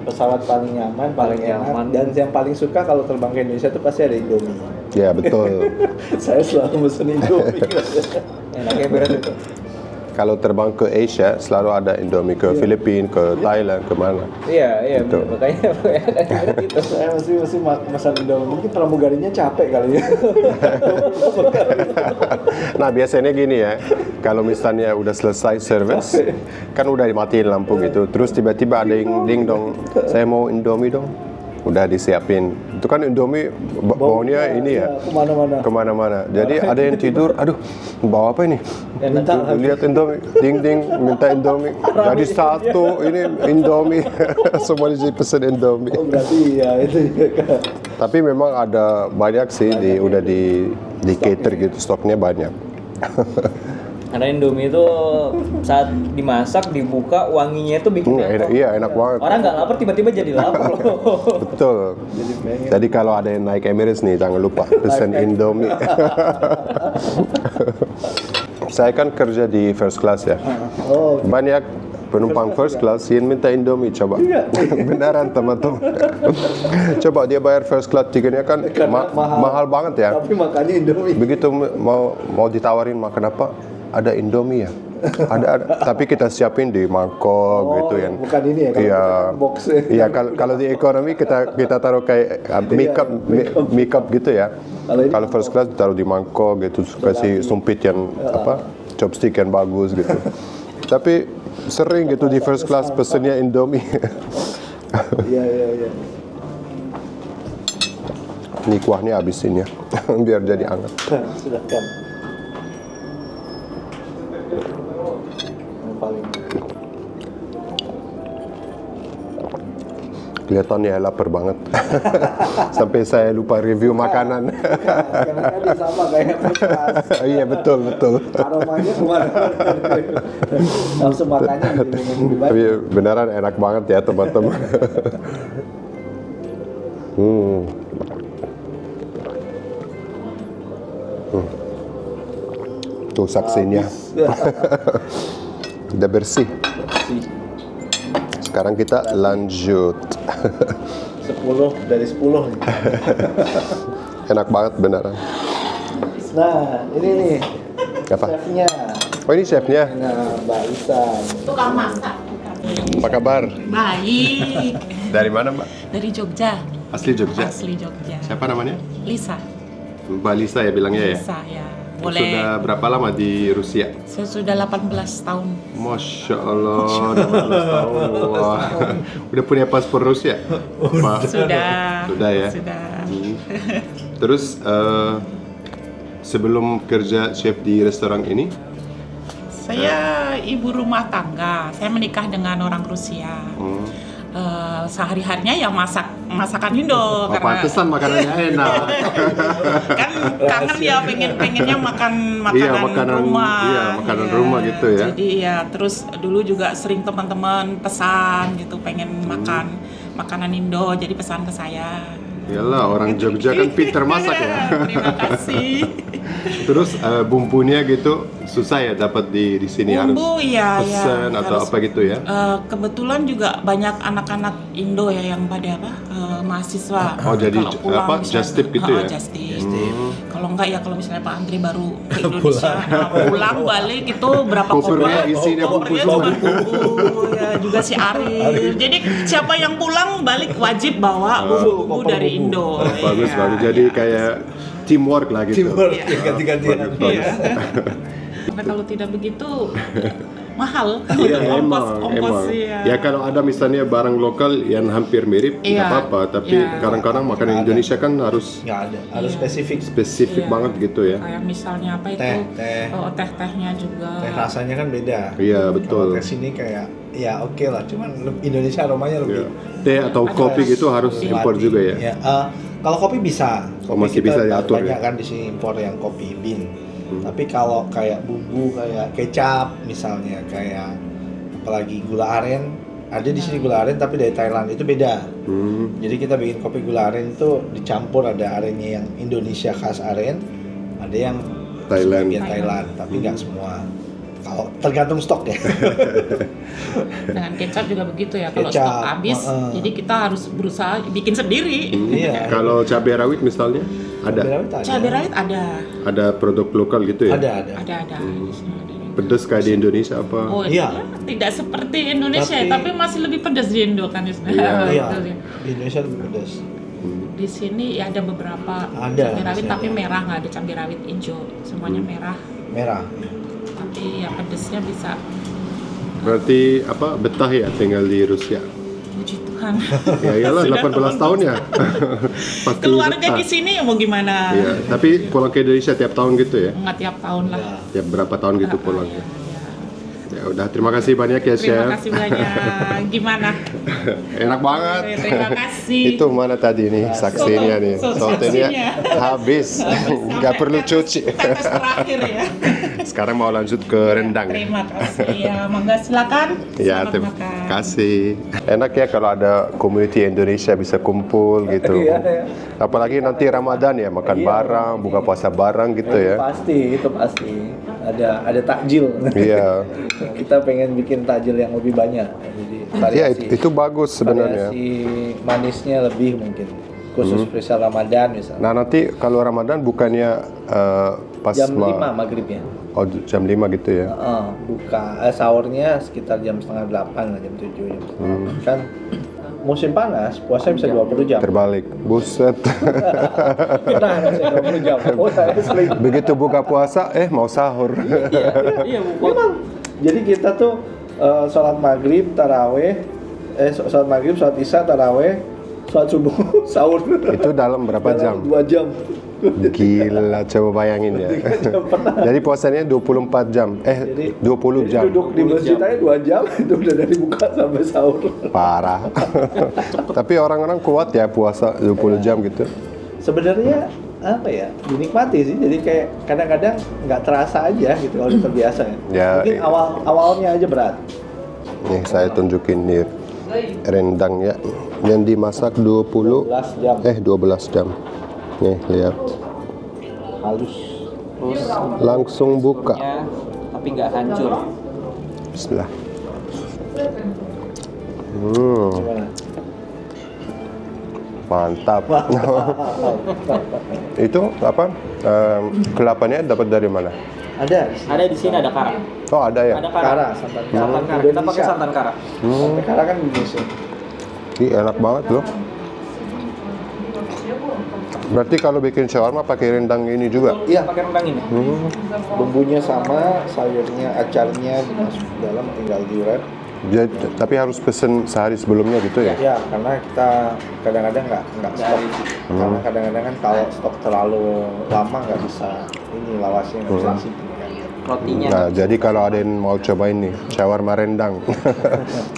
Pesawat paling nyaman, paling enak, dan yang paling suka kalau terbang ke Indonesia itu pasti ada Indomie. Ya betul. Saya selalu mesen Indomie. Enaknya berat itu. Kalau terbang ke Asia selalu ada Indomie, ke Filipina, ke Thailand, kemana? Iya, gitu. Makanya gitu. Saya masih masak Indomie. Mungkin pramugarinya capek kali ya. Nah biasanya gini ya, kalau misalnya udah selesai service, kan udah dimatiin lampu gitu, terus tiba-tiba ada yang ding dong, saya mau Indomie dong. udah disiapin. Itu kan Indomie baunya ini ya, kemana-mana. Jadi ada yang tidur, aduh bawa apa ini? Lihat Indomie, ding minta Indomie. Jadi satu ini Indomie, semua jadi pesen Indomie. Berarti ya itu. Tapi memang ada banyak sih udah di cater gitu, stoknya banyak. Karena Indomie itu saat dimasak, dibuka, wanginya itu bikin lapar. Iya enak banget. Orang nggak lapar tiba-tiba jadi lapar loh. Betul. Jadi kalau ada yang naik Emirates nih, jangan lupa pesen Indomie. Saya kan kerja di first class ya. Banyak penumpang first class yang minta Indomie, coba. Beneran teman-teman. Coba dia bayar first class tiketnya kan mahal banget ya. Tapi makannya Indomie. Begitu mau ditawarin makan apa? Ada Indomie ya. Ada. Tapi kita siapin di mangkok gitu ya. Bukan ini ya? Iya. Box. Iya, kalau di ekonomi kita taruh kayak make up gitu ya. Kalau first class taruh di mangkok gitu, kasih sumpit yang chopstick yang bagus gitu. Tapi sering gitu di first class pesennya Indomie. Iya. Ini kuahnya habisin ya, biar jadi hangat. Sudah kan. Yang paling Kelihatannya lapar banget. Sampai saya lupa review makanan. karena dia sama kayak bekas. Iya betul. Aromanya kemana? Langsung makannya lebih baik. Tapi beneran enak banget ya teman-teman. Tuh saksinya. Udah bersih. Sekarang kita lanjut. 10 dari 10 nih. Enak banget beneran. Nah, ini nih Apa? chefnya. Oh ini chefnya. Nah, Mbak Isan. Tukang masak. Apa kabar? Baik. Dari mana Mbak? Dari Jogja. Asli Jogja. Asli Jogja. Siapa namanya? Lisa. Mbak Lisa ya bilangnya ya? Lisa ya. Boleh. Sudah berapa lama di Rusia? Saya sudah 18 tahun. Masya Allah, 18 tahun. Wah. Udah punya paspor Rusia? Pak? Sudah. Sudah ya? Sudah. Terus sebelum kerja chef di restoran ini? Saya ibu rumah tangga. Saya menikah dengan orang Rusia. Sehari-harinya ya masakan Indo Pantesan makanannya enak. kan kangen ya pengennya makan makanan rumah. Iya, makanan rumah gitu ya. Jadi ya terus dulu juga sering teman-teman pesan gitu pengen makan makanan Indo, jadi pesan ke saya. Iyalah, orang Jogja kan pinter masak ya. Terima kasih. Terus bumbunya gitu susah ya dapat di sini Bumbu harus ya, pesan atau harus, apa gitu ya? Kebetulan juga banyak anak-anak Indo ya yang pada mahasiswa. Oh, jadi kalau pulang apa, misalnya- just tip gitu ya? Just tip. Kalau enggak ya kalau misalnya Pak Andri baru ke Indonesia, pulang balik itu berapa Kopernya koper? isinya bumbu Kopernya semua. cuma bumbu ya, juga si Arif. Jadi siapa yang pulang balik wajib bawa bumbu dari Indo. Bagus Iya, bagus. Jadi iya. kayak teamwork lah gitu. ganti-gantian. Iya. Karena kalau tidak begitu mahal. Iya Ongkos, emang. iya. Ya kalau ada misalnya barang lokal yang hampir mirip nggak Iya. apa-apa. Tapi Iya. kadang-kadang makanan Indonesia kan harus Nggak ada, harus spesifik. spesifik Iya. banget gitu ya. Kayak misalnya apa itu? Teh. Oh, teh-tehnya juga. Teh rasanya kan beda. Iya Kalau betul. ke sini kayak ya oke lah, cuman Indonesia aromanya lebih Iya. Teh atau kopi gitu harus impor juga ya. Ya, kalau kopi bisa. Oh, Kopi masih kita bisa diatur banyak ya? kan di sini impor yang kopi bean. Tapi kalau kayak bumbu kayak kecap misalnya, kayak apalagi gula aren, ada di sini gula aren tapi dari Thailand itu beda. Jadi kita bikin kopi gula aren itu dicampur, ada arennya yang Indonesia khas aren, ada yang Thailand. sebagian Thailand, tapi nggak semua. Kalau tergantung stok ya. Dengan kecap juga begitu ya. Kalau Kecap, stok habis, jadi kita harus berusaha bikin sendiri. Iya. Kalau cabai rawit misalnya ada Cabai rawit ada. produk lokal gitu ya. Ada. Ada. Pedas kayak di Indonesia apa? Oh Iya. iya, tidak seperti Indonesia, tapi masih lebih pedas di Indo kan Iya. Iya. Betul, ya. Di Indonesia lebih pedas. Di sini ya ada beberapa Ada, cabai rawit masih tapi ada. merah, nggak ada cabai rawit hijau, semuanya merah. Merah. Tapi ya pedasnya bisa Berarti apa betah ya tinggal di Rusia? puji Tuhan. Ya iyalah, Sudah 18 tahun ya. Pasti Keluarga betah. di sini ya mau gimana? Iya, tapi pulang ke Indonesia tiap tahun gitu ya? Nggak tiap tahun lah. Tiap berapa tahun gitu pulang ya? Ya udah, terima kasih banyak ya, Chef. Terima kasih banyak. Gimana? Enak banget. Terima kasih. Itu mana tadi nih saksinya nih? Sotonya Saksinya. habis. Nggak perlu cuci. Tetes terakhir ya. Sekarang mau lanjut ke rendang. Terima kasih ya. Mangga silakan. Ya, Selamat terima makan. kasih. Enak ya kalau ada community Indonesia bisa kumpul gitu. Iya. Apalagi nanti Ramadan ya, makan bareng, buka puasa bareng gitu ya. Itu pasti. Ada takjil. Iya. Kita pengen bikin takjil yang lebih banyak. Jadi Iya, variasi, itu bagus sebenarnya. variasi manisnya lebih mungkin. Khusus spesial Ramadan misalnya. Nah, nanti kalau Ramadan bukannya pas Jam 5 maghribnya. Oh, jam 5 gitu ya. Buka sahurnya sekitar jam setengah 8 lah, jam 7 jam setengah 8. Kan musim panas, puasa bisa 20 jam. Terbalik. Buset. Kita harus 20 jam. Oh, saya sering. Begitu buka puasa, mau sahur. Iya, Memang. Jadi kita tuh sholat maghrib, taraweh, sholat maghrib, sholat isya, taraweh, sholat subuh, sahur. Itu dalam berapa jam? 2 jam. Gila, coba bayangin ya. Jadi puasanya 24 jam. Jadi 20 jam. Duduk di masjid aja 2 jam, itu udah dari buka sampai sahur. Parah. Tapi orang-orang kuat ya puasa 20 jam gitu. Sebenarnya apa ya, dinikmati sih. Jadi kayak kadang-kadang nggak terasa aja gitu kalau udah terbiasa ya. Ya, Mungkin awalnya aja berat. Nih saya tunjukin nih rendang ya, yang dimasak 12 jam 12 jam. Nih lihat, halus. Terus langsung buka. tapi nggak hancur. Bismillah. Gimana? Mantap. Itu apa? Kelapanya dapat dari mana? Ada di sini. Ada di sini ada kara. Oh ada ya. Ada kara. Kara, santan kara. Santan kara. Kita pakai santan kara. Santan kara kan Indonesia. Ih, enak banget loh. Berarti kalau bikin shawarma pakai rendang ini juga? Iya, pakai rendang ini. Bumbunya sama, sayurnya, acarnya dimasuk ke dalam, tinggal diurep. Jadi, tapi harus pesen sehari sebelumnya gitu ya? Ya, karena kita kadang-kadang nggak stok. Karena kadang-kadang kan kalau stok terlalu lama nggak bisa ini lawasnya nggak bisa disimpan kan. Rotinya. Nah, jadi kalau ada yang mau cobain nih, shawarma rendang,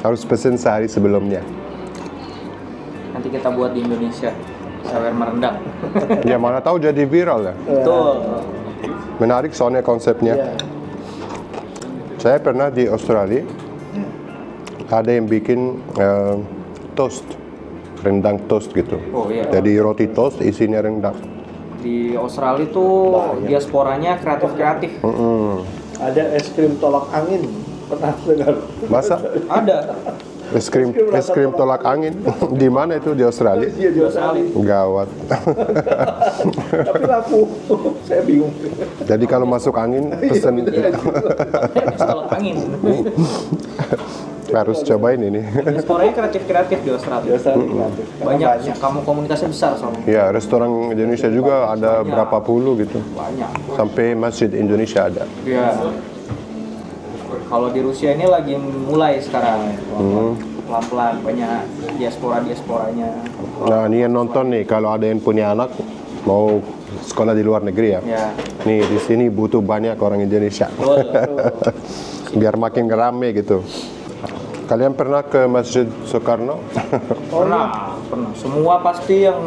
harus pesen sehari sebelumnya. Nanti kita buat di Indonesia. Shawarma rendang. Ya mana tahu jadi viral ya. Betul. Menarik soalnya konsepnya. Iya. Saya pernah di Australia, ada yang bikin toast, rendang toast gitu. Oh iya. Jadi roti toast isinya rendang. Di Australia tuh diasporanya kreatif-kreatif. Ada es krim tolak angin, pernah dengar? Masa Ada. es krim tolak angin di mana itu di Australia? Iya di Australia. Gawat. Tapi laku. Saya bingung. Jadi kalau masuk angin pesen Tolak angin. harus cobain ini. Diasporanya kreatif-kreatif di Australia. Di Australia kreatif. Karena Banyak. Kamu komunitasnya besar soalnya. Ya restoran Indonesia juga ada berapa puluh gitu. Banyak. Sampai masjid Indonesia ada. Iya. Kalau di Rusia ini lagi mulai sekarang. Pelan-pelan banyak diasporanya. Nah ini yang nonton nih, kalau ada yang punya anak mau sekolah di luar negeri ya. Ya. Nih di sini butuh banyak orang Indonesia. Biar makin rame gitu. Kalian pernah ke Masjid Soekarno? Pernah. Semua pasti yang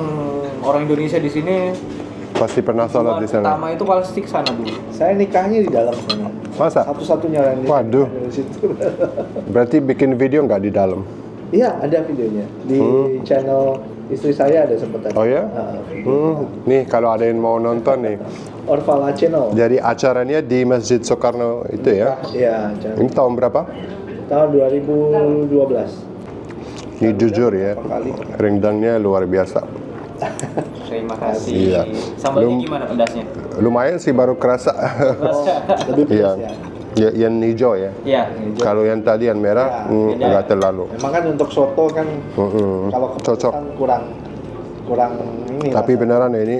orang Indonesia di sini Pasti pernah sholat di sana. pertama itu pasti ke sana dulu. saya nikahnya di dalam sana. Masa? Satu-satunya orang Waduh. di situ. Berarti bikin video nggak di dalam? Iya, ada videonya di channel istri saya ada sempat ada. Oh ya? Nih kalau ada yang mau nonton nih. Orvala Channel. Jadi acaranya di Masjid Soekarno itu ya? Iya, Ini tahun berapa? tahun 2012. Ini jujur ya, rendangnya luar biasa. Terima kasih. Iya. Sambalnya gimana pedasnya? Lumayan sih baru kerasa. Lebih pedas Iya. ya. Yang hijau ya. Iya. Kalau yang tadi yang merah beda. nggak terlalu. Memang kan untuk soto kan kalau Cocok. kepedesan kurang ini. Tapi beneran ya, ini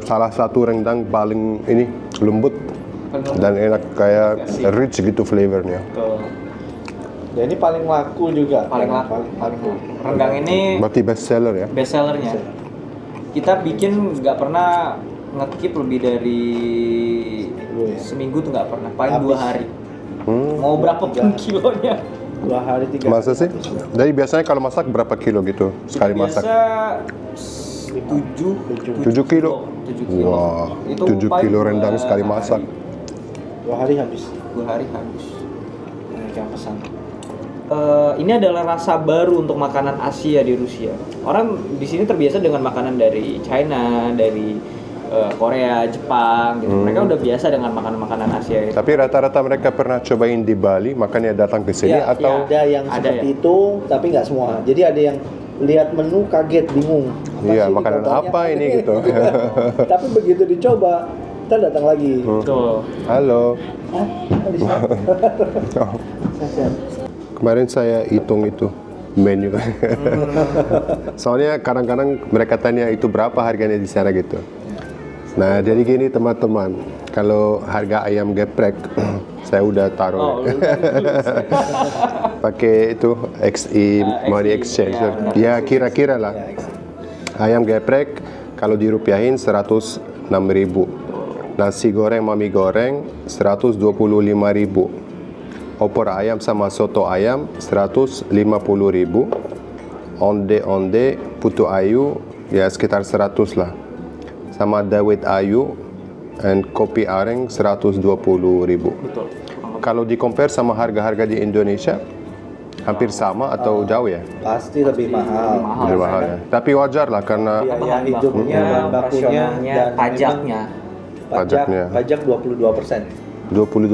salah satu rendang paling ini lembut dan enak, kayak rich gitu flavornya. Tuh. Dan ini paling laku juga. Paling laku. Paling laku. Rendang ini Berarti best seller ya? best sellernya. Kita bikin nggak pernah ngekip lebih dari seminggu tuh nggak pernah. Paling 2 hari. Mau berapa pun kilonya. 2 hari 3 Masa sih? Jadi biasanya kalau masak berapa kilo gitu sekali masak? Biasa 7 kilo? 7 kilo. Wah, Itu 7 paling kilo 2 rendang sekali masak. 2 hari habis. 2 hari habis. Banyak yang pesan. Ini adalah rasa baru untuk makanan Asia di Rusia. Orang di sini terbiasa dengan makanan dari China, dari Korea, Jepang gitu. Mereka udah biasa dengan makanan-makanan Asia itu. Tapi rata-rata mereka pernah cobain di Bali, makanya datang ke sini Ya, atau ada yang Ada seperti ya? itu, tapi nggak semua. Jadi ada yang lihat menu kaget, bingung. Iya, sih di makanan contohnya? apa ini gitu. Tapi begitu dicoba, kita datang lagi. Betul. Halo. Hah? Di sana? Sehat-sehat. Kemarin saya hitung itu menu. Soalnya kadang-kadang mereka tanya itu berapa harganya di sana gitu. Nah, jadi gini teman-teman, kalau harga ayam geprek saya udah taruh pakai itu XI money exchange. Ya kira-kira lah. Ayam geprek kalau dirupiahin 106.000. Nasi goreng mami goreng 125.000. Opor ayam sama soto ayam 150.000. Onde putu ayu ya sekitar 100 lah. Sama dawet ayu dan kopi areng 120.000. Betul. Kalau di compare sama harga-harga di Indonesia hampir sama atau jauh ya? Pasti lebih mahal. Lebih mahal ya. Tapi wajar lah karena Biaya Bahan hidupnya, bahan bakunya, operasionalnya, dan pajaknya. Pajaknya. Pajak 22%. 22%.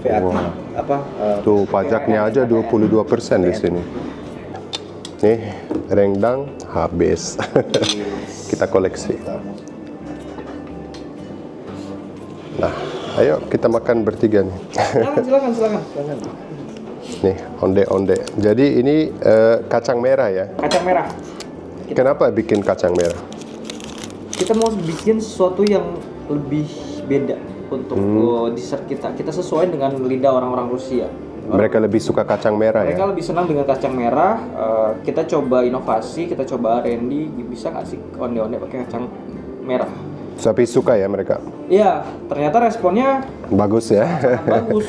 VAT. Wah. Apa? Tuh pajaknya aja 22% di sini. Nih, rendang habis. Kita koleksi. Nah, ayo kita makan bertiga nih. Silakan. Nih, onde-onde. Jadi ini kacang merah ya. Kacang merah. Kenapa bikin kacang merah? Kita mau bikin sesuatu yang lebih beda untuk dessert kita. Kita sesuai dengan lidah orang-orang Rusia. Mereka lebih suka kacang merah Mereka ya. lebih senang dengan kacang merah. Kita coba inovasi, kita coba R&D. Bisa nggak sih onde-onde pakai kacang merah? Tapi suka ya mereka. Iya, ternyata responnya Bagus ya. bagus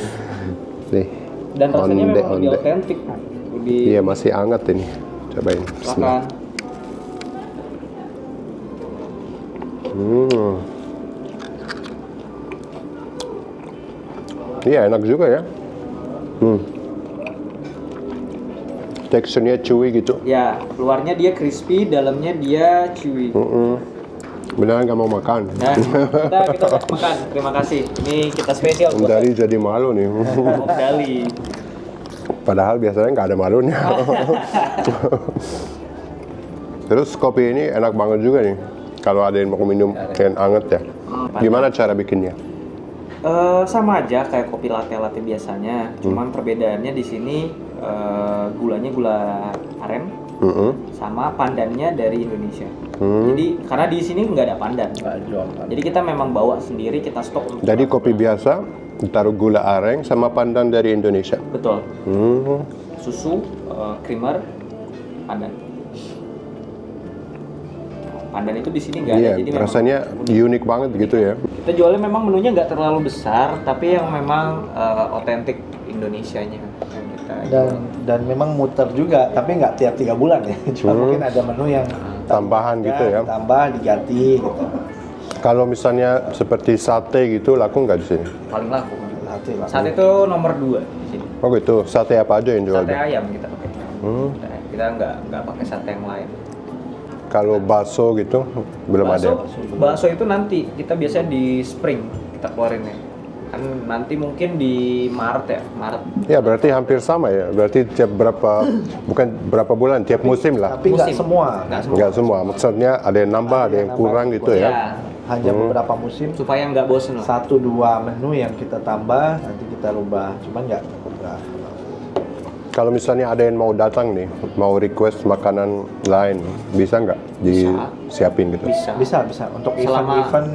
Nih. dan rasanya memang lebih Onde-onde. otentik. Lebih Iya, masih hangat ini. Cobain. Bismillah. silakan. Iya, enak juga ya. Teksturnya chewy gitu. Ya, luarnya dia crispy, dalamnya dia chewy. Beneran nggak mau makan. Nah, kita makan. Terima kasih. Ini kita spesial Om buat Dali jadi malu nih. Om Dali. Padahal biasanya nggak ada malunya. Terus kopi ini enak banget juga nih. Kalau ada yang mau minum yang anget ya. Gimana cara bikinnya? Sama aja kayak kopi latte biasanya. Cuman perbedaannya di sini gulanya gula aren sama pandannya dari Indonesia. Jadi karena di sini nggak ada pandan. Jadi kita memang bawa sendiri, kita stok untuk Jadi kopi biasa taruh gula aren sama pandan dari Indonesia. betul. Susu, creamer, pandan. Pandan itu di sini nggak ada. Iya, Jadi memang rasanya unik banget gitu ya. kita jualnya memang menunya nggak terlalu besar, tapi yang memang otentik Indonesianya yang kita jual. Dan memang muter juga, tapi nggak tiap 3 bulan ya. Cuma mungkin ada menu yang Tambahan gitu ya. Tambah, diganti gitu. Kalau misalnya seperti sate gitu laku nggak di sini? Paling laku. Nanti lah. Saat itu nomor 2 di sini. Oh gitu, sate apa aja yang jual? Sate ayam kita pakai. Kita nggak pakai sate yang lain. Kalau bakso gitu belum ada. Bakso itu nanti kita biasanya di spring kita keluarinnya. Kan nanti mungkin di Maret ya, Maret. Ya berarti hampir sama ya. Berarti tiap bukan berapa bulan, tiap musim lah. Tapi nggak Musim. semua. Nggak semua. Maksudnya ada yang nambah, ada yang kurang gitu ya. Hanya beberapa musim. Supaya nggak bosen lah. 1-2 menu yang kita tambah, nanti kita rubah. Cuman nggak. Kalau misalnya ada yang mau datang nih, mau request makanan lain, bisa nggak disiapin gitu? Bisa. Bisa. Untuk Selama- event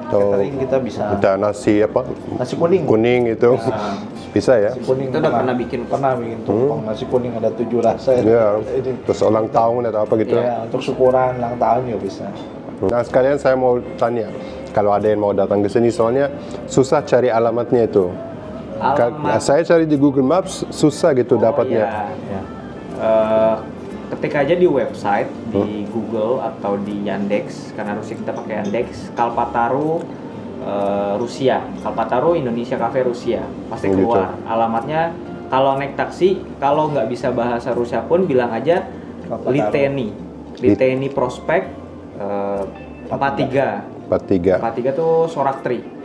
Atau catering kita bisa. kita nasi apa? Nasi kuning. Kuning itu bisa ya? Nasi kuning Kita udah pernah bikin. Pernah bikin tumpeng nasi kuning ada 7 rasa. Ya. Ini. Terus ulang tahun atau apa gitu. Ya, untuk syukuran ulang tahun juga bisa. Nah sekalian saya mau tanya, kalau ada yang mau datang ke sini, soalnya susah cari alamatnya itu. Saya cari di Google Maps susah gitu dapatnya. Iya. Ketika aja di website, di Google atau di Yandex, karena Rusia kita pakai Yandex, Kalpataru Rusia, Kalpataru Indonesia Cafe Rusia, pasti keluar alamatnya. Kalau naik taksi, kalau nggak bisa bahasa Rusia pun bilang aja Liteni Prospek 43 tuh Soraktri.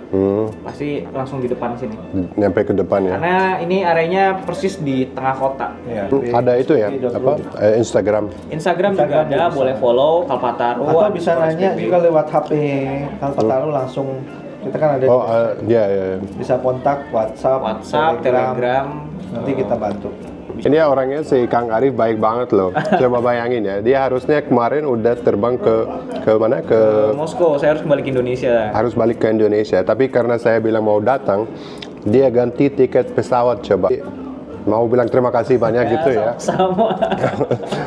Pasti langsung di depan sini. Nyampe ke depan ya. Karena ini areanya persis di tengah kota. Ya, Ada itu ya, apa? Instagram. Instagram juga ada, boleh follow Kalpataru. Atau bisa nanya juga lewat HP Kalpataru langsung. Kita kan ada Ya. bisa kontak WhatsApp, Telegram. Nanti kita bantu. Ini orangnya si Kang Arif baik banget loh. Coba bayangin ya, dia harusnya kemarin udah terbang ke mana? Ke Moskow, saya harus kembali ke Indonesia. harus balik ke Indonesia. Tapi karena saya bilang mau datang, dia ganti tiket pesawat coba. Mau bilang terima kasih banyak gitu ya. Sama.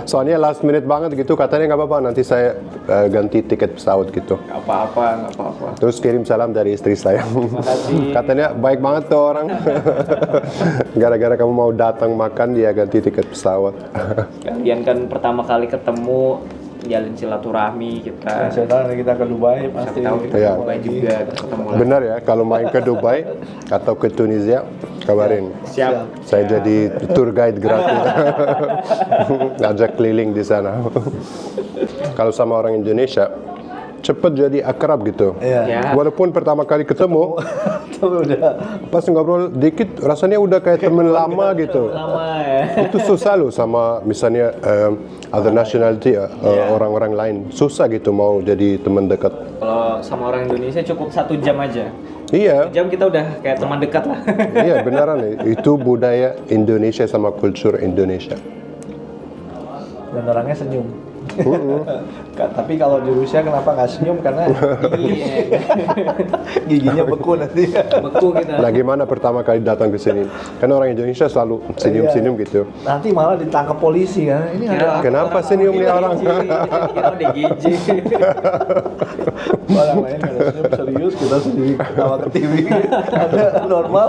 Soalnya last minute banget gitu, katanya nggak apa-apa, nanti saya ganti tiket pesawat gitu. Nggak apa-apa. Terus kirim salam dari istri saya. Katanya baik banget tuh orang. Gara-gara kamu mau datang makan, dia ganti tiket pesawat. Kalian kan pertama kali ketemu, jalin silaturahmi kita. Saya tahu nanti kita ke Dubai pasti. Siapa tahu kita Iya. ke Dubai juga ketemu lagi. Benar ya, kalau main ke Dubai atau ke Tunisia, kabarin. Siap. Saya jadi tour guide gratis. Ajak keliling di sana. Kalau sama orang Indonesia, cepet jadi akrab gitu. Iya. Ya. Walaupun pertama kali ketemu, Tapi udah pas ngobrol dikit, rasanya udah kayak temen lama gitu. Lama ya. Itu susah loh sama misalnya other nationality, orang-orang lain. Susah gitu mau jadi teman dekat. Kalau sama orang Indonesia cukup 1 jam aja. Iya. 1 jam kita udah kayak teman dekat lah. Iya beneran nih, itu budaya Indonesia sama kultur Indonesia. dan orangnya senyum. Tapi kalau di Rusia kenapa nggak senyum? Karena giginya beku nanti. Beku kita. Nah gimana pertama kali datang ke sini? Kan orang Indonesia selalu senyum-senyum gitu. Nanti malah ditangkap polisi kan? Ini ada Kenapa senyum nih orang? Kita DGJ. orang lain nggak ada senyum serius, kita sendiri ketawa ke TV. Ada normal.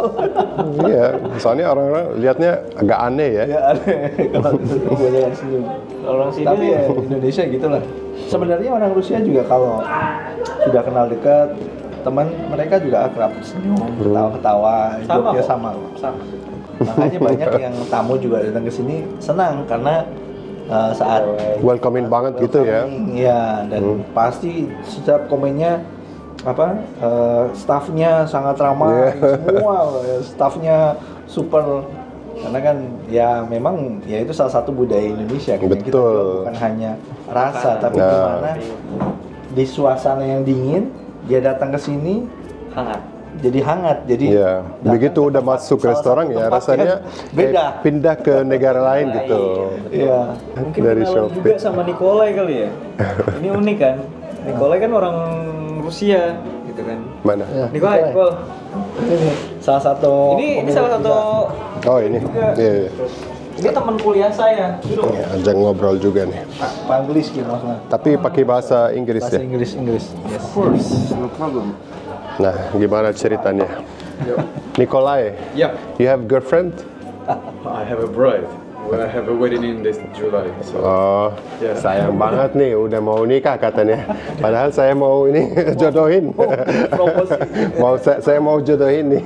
Iya, soalnya orang-orang lihatnya agak aneh ya. Ya aneh kalau banyak yang senyum. Orang sini. Tapi ya Indonesia gitulah. Sebenarnya orang Rusia juga kalau sudah kenal dekat, teman mereka juga akrab, senyum, ketawa-ketawa, joknya sama. Makanya banyak yang tamu juga datang ke sini senang karena saat Welcoming banget gitu ya. Iya, dan pasti setiap komennya staffnya sangat ramah, semua staffnya super. Karena kan ya memang ya itu salah satu budaya Indonesia kan. Kita jual bukan hanya rasa tapi gimana di suasana yang dingin dia datang ke sini Hangat. jadi hangat. Jadi Iya, begitu udah masuk restoran ya rasanya beda. pindah ke negara lain gitu. Iya. Mungkin Dari kenalan Shopee. juga sama Nikolai kali ya. Ini unik kan. Nikolai kan orang Rusia gitu kan. Mana? Nikolai. Ini salah satu Ini salah satu. Oh ini. Iya. Ini teman kuliah saya. Ya, ajak ngobrol juga nih. Panglis gitu maksudnya. Tapi pakai bahasa Inggris Bahasa ya. Inggris. Of course, no problem. Nah, gimana ceritanya? Nikolai, Yeah, you have girlfriend? I have a bride. Well, I have a wedding in this July. So Oh, Ya. sayang banget nih, udah mau nikah katanya. Padahal saya mau ini jodohin. Saya mau jodohin nih.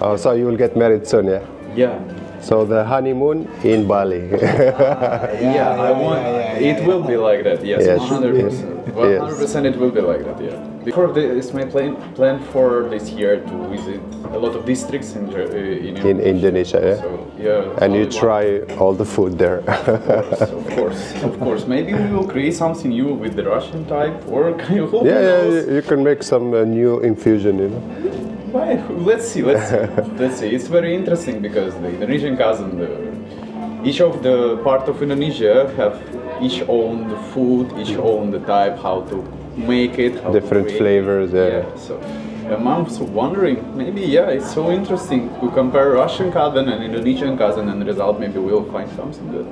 Oh, so you will get married soon ya? yeah, So the honeymoon in Bali. I want. It will be like that. Yes, Yes. 100%. Yes. 100% it will be like that. Yeah. Before it's my plan for this year to visit a lot of districts In Indonesia, yeah? So yeah. And you only one. try all the food there. Of course. Maybe we will create something new with the Russian type, or who knows? Yeah, you can make some new infusion, you know. Well, let's see. It's very interesting because the Indonesian cousin, each of the part of Indonesia have each own the food, each own the type how to make it. How Different to create flavors, it. yeah. So I'm also wondering, maybe it's so interesting to compare Russian kazan and Indonesian kazan, and the result maybe we'll find something good.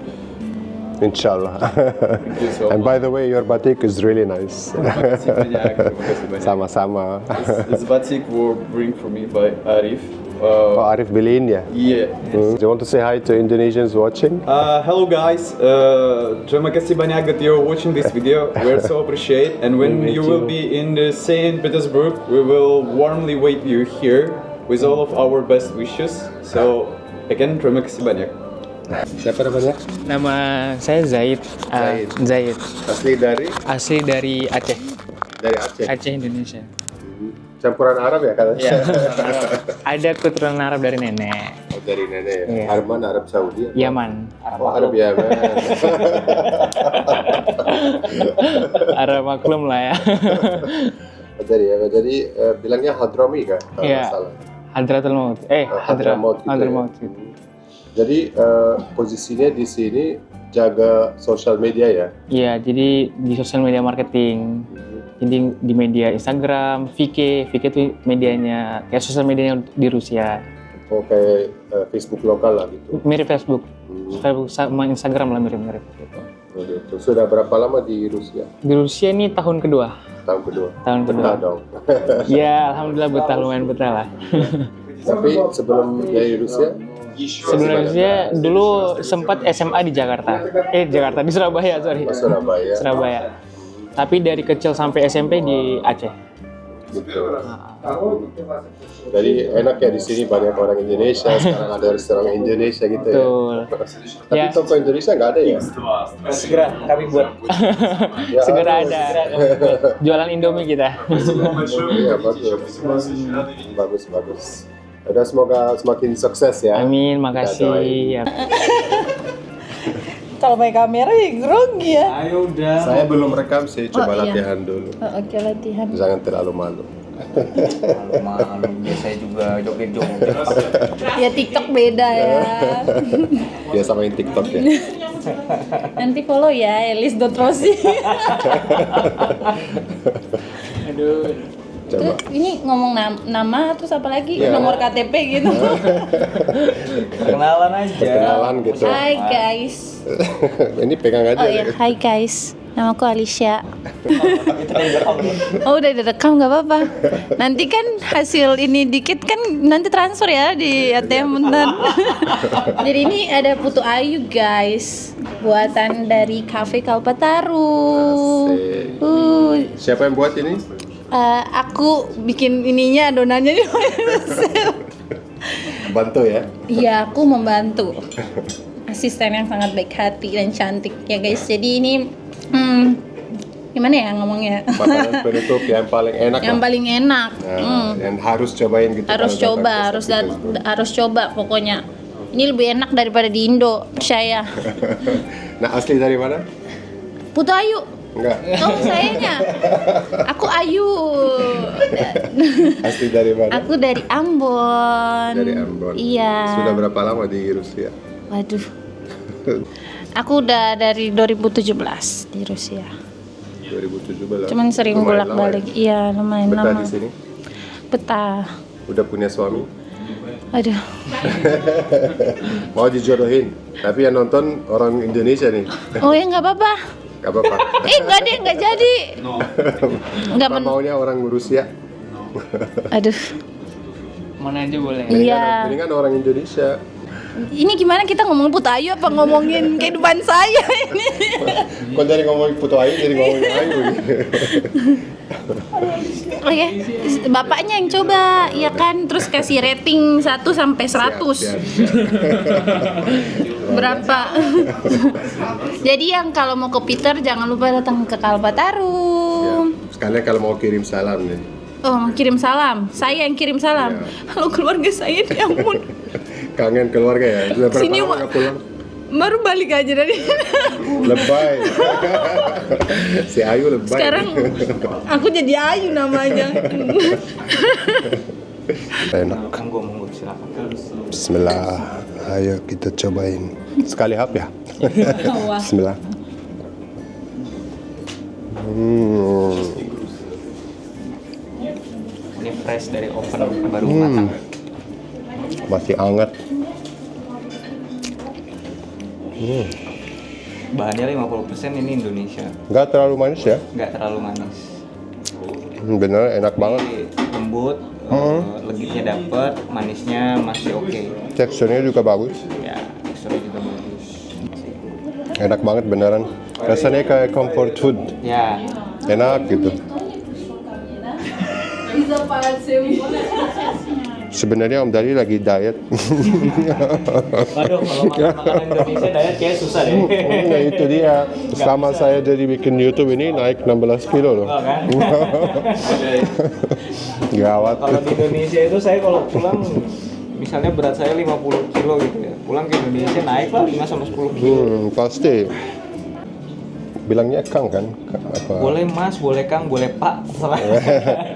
Inshallah. Thank you so And much. by the way, your batik is really nice. Makasih banyak, terima kasih banyak. Sama-sama. This batik were bring for me by Arif. Oh, Arif beliin ya? Yeah. Do you want to say hi to Indonesians watching? Hello guys, terima kasih banyak that you're watching this video. We're so appreciate, and when you will be in the Saint Petersburg, we will warmly wait you here with all of our best wishes. So again, terima kasih banyak. Siapa namanya? Nama saya Zaid. Zaid. Asli dari? Asli dari Aceh. Dari Aceh. Aceh Indonesia. Campuran Arab ya katanya? Iya. Ada keturunan Arab dari nenek. Oh, dari nenek ya? Iya. Arab mana? Arab Saudi? Apa? Yaman. Oh, Arab Yaman. Arab maklum lah ya. Jadi ya, jadi bilangnya Hadrami kan? Kalau Iya. nggak salah. Hadratul Maut. Hadramaut gitu Hadramaut. ya. Jadi posisinya di sini jaga sosial media ya? Iya, jadi di sosial media marketing. Jadi di media Instagram, VK itu medianya kayak sosial medianya di Rusia. Oh kayak Facebook lokal lah gitu? Mirip Facebook. Facebook sama Instagram lah mirip-mirip. Oh, gitu. Sudah berapa lama di Rusia? Di Rusia ini tahun kedua. Tahun kedua? Tahun kedua. Betah dong? Ya, alhamdulillah betah, lumayan betah lah. Tapi sebelum dari Rusia? Sebenarnya dulu sempat SMA di Jakarta. Di Surabaya, sorry. Oh, Surabaya? Surabaya. Tapi dari kecil sampai SMP di Aceh. Gitu. Jadi enak ya di sini banyak orang Indonesia, sekarang ada restoran Indonesia gitu ya? Betul. Tapi Ya. toko Indonesia nggak ada ya? Segera kami buat. Ya, Segera harus. ada. Jualan Indomie kita. Iya bagus. Bagus. Udah semoga semakin sukses ya. Amin, Kita makasih. doain. Ya. Kalau pakai kamera ya grogi ya. Saya belum rekam sih, coba Oh, iya. latihan dulu. Oh, oke, latihan. Jangan terlalu malu. Malu, biasanya juga joget-joget. Ya TikTok beda ya. Biasa main TikTok ya. Nanti follow ya Elis.Rossi. Aduh. Coba. Ini ngomong nama terus apa lagi? Ya. Nomor KTP gitu. Perkenalan aja. Perkenalan gitu. Hai guys. Ini pegang aja. Oh ya, hai guys. Namaku Alicia. Oh udah direkam nggak apa-apa. Nanti kan hasil ini dikit kan nanti transfer ya di ATM bentar. Jadi ini ada putu ayu guys, buatan dari Cafe Kalpataru. Asik. Siapa yang buat ini? Aku bikin ininya adonannya di Bantu ya. Iya, aku membantu. Asisten yang sangat baik hati dan cantik ya guys. Jadi ini gimana ya ngomongnya? Makanan penutup yang paling enak. Yang lah. paling enak. Yang harus cobain gitu. Harus kalau coba, datang ke harus coba pokoknya. Ini lebih enak daripada di Indo, percaya. Nah asli dari mana? Putu Ayu. Enggak. Oh, sayanya. Aku Ayu. Asli dari mana? Aku dari Ambon. Dari Ambon. Iya. Sudah berapa lama di Rusia? Waduh. Aku udah dari 2017 di Rusia. 2017. Cuman sering Lumayan bolak-balik. lama Iya, lumayan ya? Betah lama. di sini? Betah. Udah punya suami? Aduh. Mau dijodohin? Tapi yang nonton orang Indonesia nih. Oh ya nggak apa-apa. Gak apa-apa. Nggak deh, nggak jadi. Nggak Apa maunya orang Rusia? Aduh. Mana aja boleh. Iya. Mendingan orang Indonesia. Ini gimana kita ngomong Putu Ayu apa ngomongin kehidupan saya ini? Kok dari ngomongin Putu Ayu jadi ngomongin Ayu nih. Oke, bapaknya yang coba, ya kan? Terus kasih rating 1 sampai 100. Siap. Berapa? Jadi yang kalau mau ke Peter jangan lupa datang ke Kalpataru. Sekalian kalau mau kirim salam nih. Oh, mau kirim salam. Saya yang kirim salam. Halo keluarga saya, ya ampun. Kangen keluarga ya? Sudah berapa Sini, lama Wak. nggak pulang? Baru balik aja dari Lebay. Si Ayu lebay. sekarang aku jadi Ayu namanya. Enak. Monggo, silakan. Bismillah. Ayo kita cobain. Sekali hap ya. Bismillah. Ini fresh dari oven baru matang. Masih hangat. Bahannya 50% ini Indonesia, Nggak terlalu manis ya? nggak terlalu manis. Bener, enak banget. Jadi lembut, legitnya dapet, manisnya masih oke. Teksturnya juga bagus. Ya, teksturnya juga bagus. Enak banget beneran. Rasanya kayak comfort food. Ya, Enak gitu. Sebenarnya Om Dali lagi diet. waduh kalau makan makanan Indonesia diet kayak susah deh. Nah, itu dia. Selama saya jadi bikin YouTube ini naik 16 kilo loh. Oh, kan? Gawat. Kalau di Indonesia itu saya kalau pulang, misalnya berat saya 50 kilo gitu ya, pulang ke Indonesia naik lah 5-10 kilo. Pasti. Bilangnya Kang kan? Apa? Boleh Mas, boleh Kang, boleh Pak, terserah.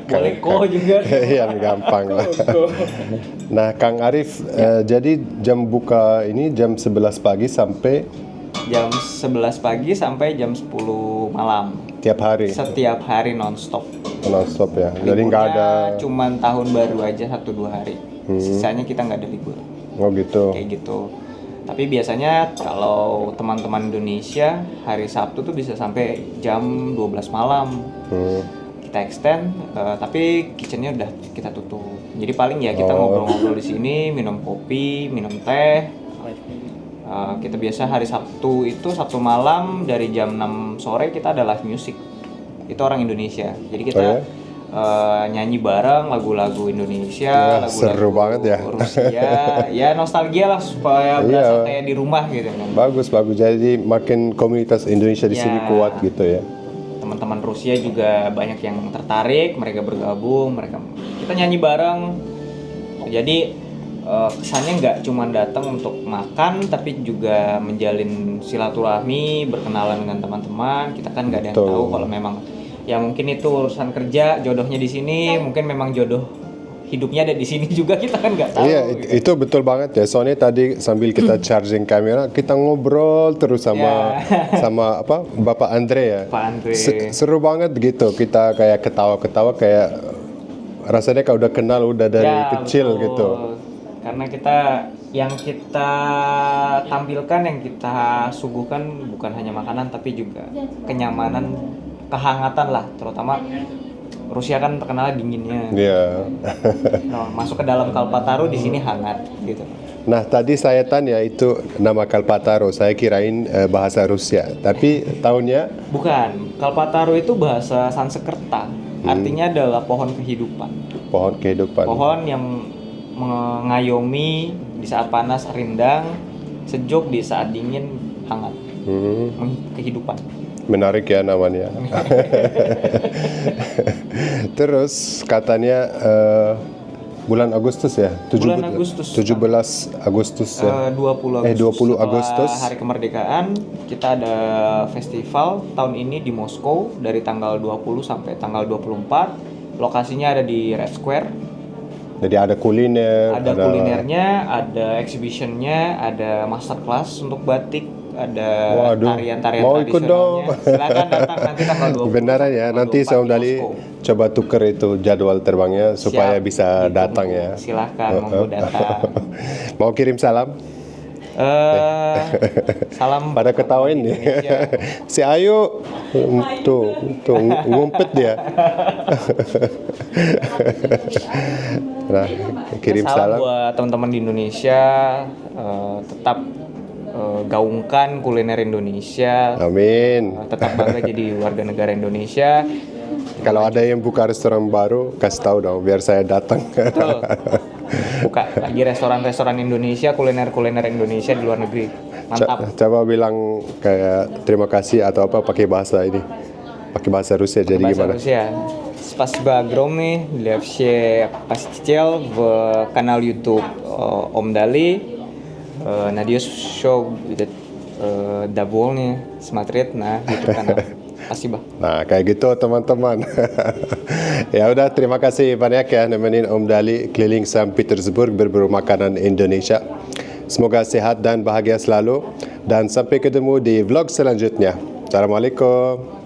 Boleh Ko juga. Yang gampang lah. Nah, Kang Arif, jadi jam buka ini jam 11 pagi sampai Jam 11 pagi sampai jam 10 malam. tiap hari Setiap hari nonstop. non-stop ya. Jadi nggak ada. Liburnya cuman tahun baru aja 1-2 hari. Sisanya kita nggak ada libur. Oh gitu. Kayak gitu. Tapi biasanya kalau teman-teman Indonesia hari Sabtu tuh bisa sampai jam 12 malam. Kita extend, tapi kitchennya udah kita tutup. Jadi paling ya kita ngobrol-ngobrol di sini, minum kopi, minum teh. Kita biasa hari Sabtu itu Sabtu malam dari jam 6 sore kita ada live music. Itu orang Indonesia. Jadi kita nyanyi bareng lagu-lagu Indonesia, Wah, seru banget ya. Rusia, ya nostalgia lah supaya berasa kayak di rumah gitu kan. Bagus. Jadi makin komunitas Indonesia di sini kuat gitu ya. Teman-teman Rusia juga banyak yang tertarik, mereka bergabung, kita nyanyi bareng. Jadi kesannya nggak cuma datang untuk makan, tapi juga menjalin silaturahmi, berkenalan dengan teman-teman. Kita kan nggak ada yang tahu kalau memang ya mungkin itu urusan kerja, jodohnya di sini, mungkin memang jodoh hidupnya ada di sini juga, kita kan nggak tahu. Iya, gitu. itu betul banget ya. Soalnya tadi sambil kita charging kamera, kita ngobrol terus sama sama apa Bapak Andre ya. Pak Andre. Seru banget gitu. Kita kayak ketawa-ketawa kayak rasanya kayak udah kenal udah dari kecil betul. gitu. Karena yang kita tampilkan, yang kita suguhkan bukan hanya makanan tapi juga kenyamanan, kehangatan lah, terutama Rusia kan terkenal dinginnya. Iya. Nah, masuk ke dalam Kalpataru di sini hangat gitu. Nah, tadi saya tanya itu nama Kalpataru, saya kirain bahasa Rusia, tapi tahunnya Bukan, Kalpataru itu bahasa Sanskerta. Artinya adalah pohon kehidupan. pohon kehidupan. Pohon yang mengayomi di saat panas rindang, sejuk di saat dingin hangat. Kehidupan. Menarik ya namanya. Terus katanya bulan Agustus ya? Bulan Agustus. 17 Agustus ya? 20 Agustus. 20 Setelah Agustus. Hari Kemerdekaan, kita ada festival tahun ini di Moskow dari tanggal 20 sampai tanggal 24. Lokasinya ada di Red Square. Jadi ada kuliner, Ada kulinernya, ada exhibitionnya, ada masterclass untuk batik, ada Waduh, tarian-tarian mau ikut dong. tradisionalnya. Silakan datang nanti tanggal 20. Beneran ya, nanti saya Om Dali coba tuker itu jadwal terbangnya supaya Siap, bisa ditunggu. datang ya. Silahkan, mau datang. Mau kirim salam? Salam Pada ketawain nih. Indonesia. Si Ayu tuh ngumpet dia. Nah, kirim salam. buat teman-teman di Indonesia, tetap gaungkan kuliner Indonesia, Amin. tetap bangga jadi warga negara Indonesia. Kalau ada yang buka restoran baru, kasih tahu dong biar saya datang. Betul. Buka lagi restoran-restoran Indonesia, kuliner-kuliner Indonesia di luar negeri. Mantap. Coba bilang kayak terima kasih atau apa pakai bahasa ini. Pakai bahasa Rusia jadi Bahasa gimana? Rusia. Спасибо огромное для всех посетителей в канал YouTube Om Dali. Надеюсь, что будет довольны смотреть на YouTube канал. Спасибо. Nah, kayak gitu teman-teman. Ya udah, terima kasih banyak ya nemenin Om Dali keliling Saint Petersburg berburu makanan Indonesia. Semoga sehat dan bahagia selalu dan sampai ketemu di vlog selanjutnya. Assalamualaikum.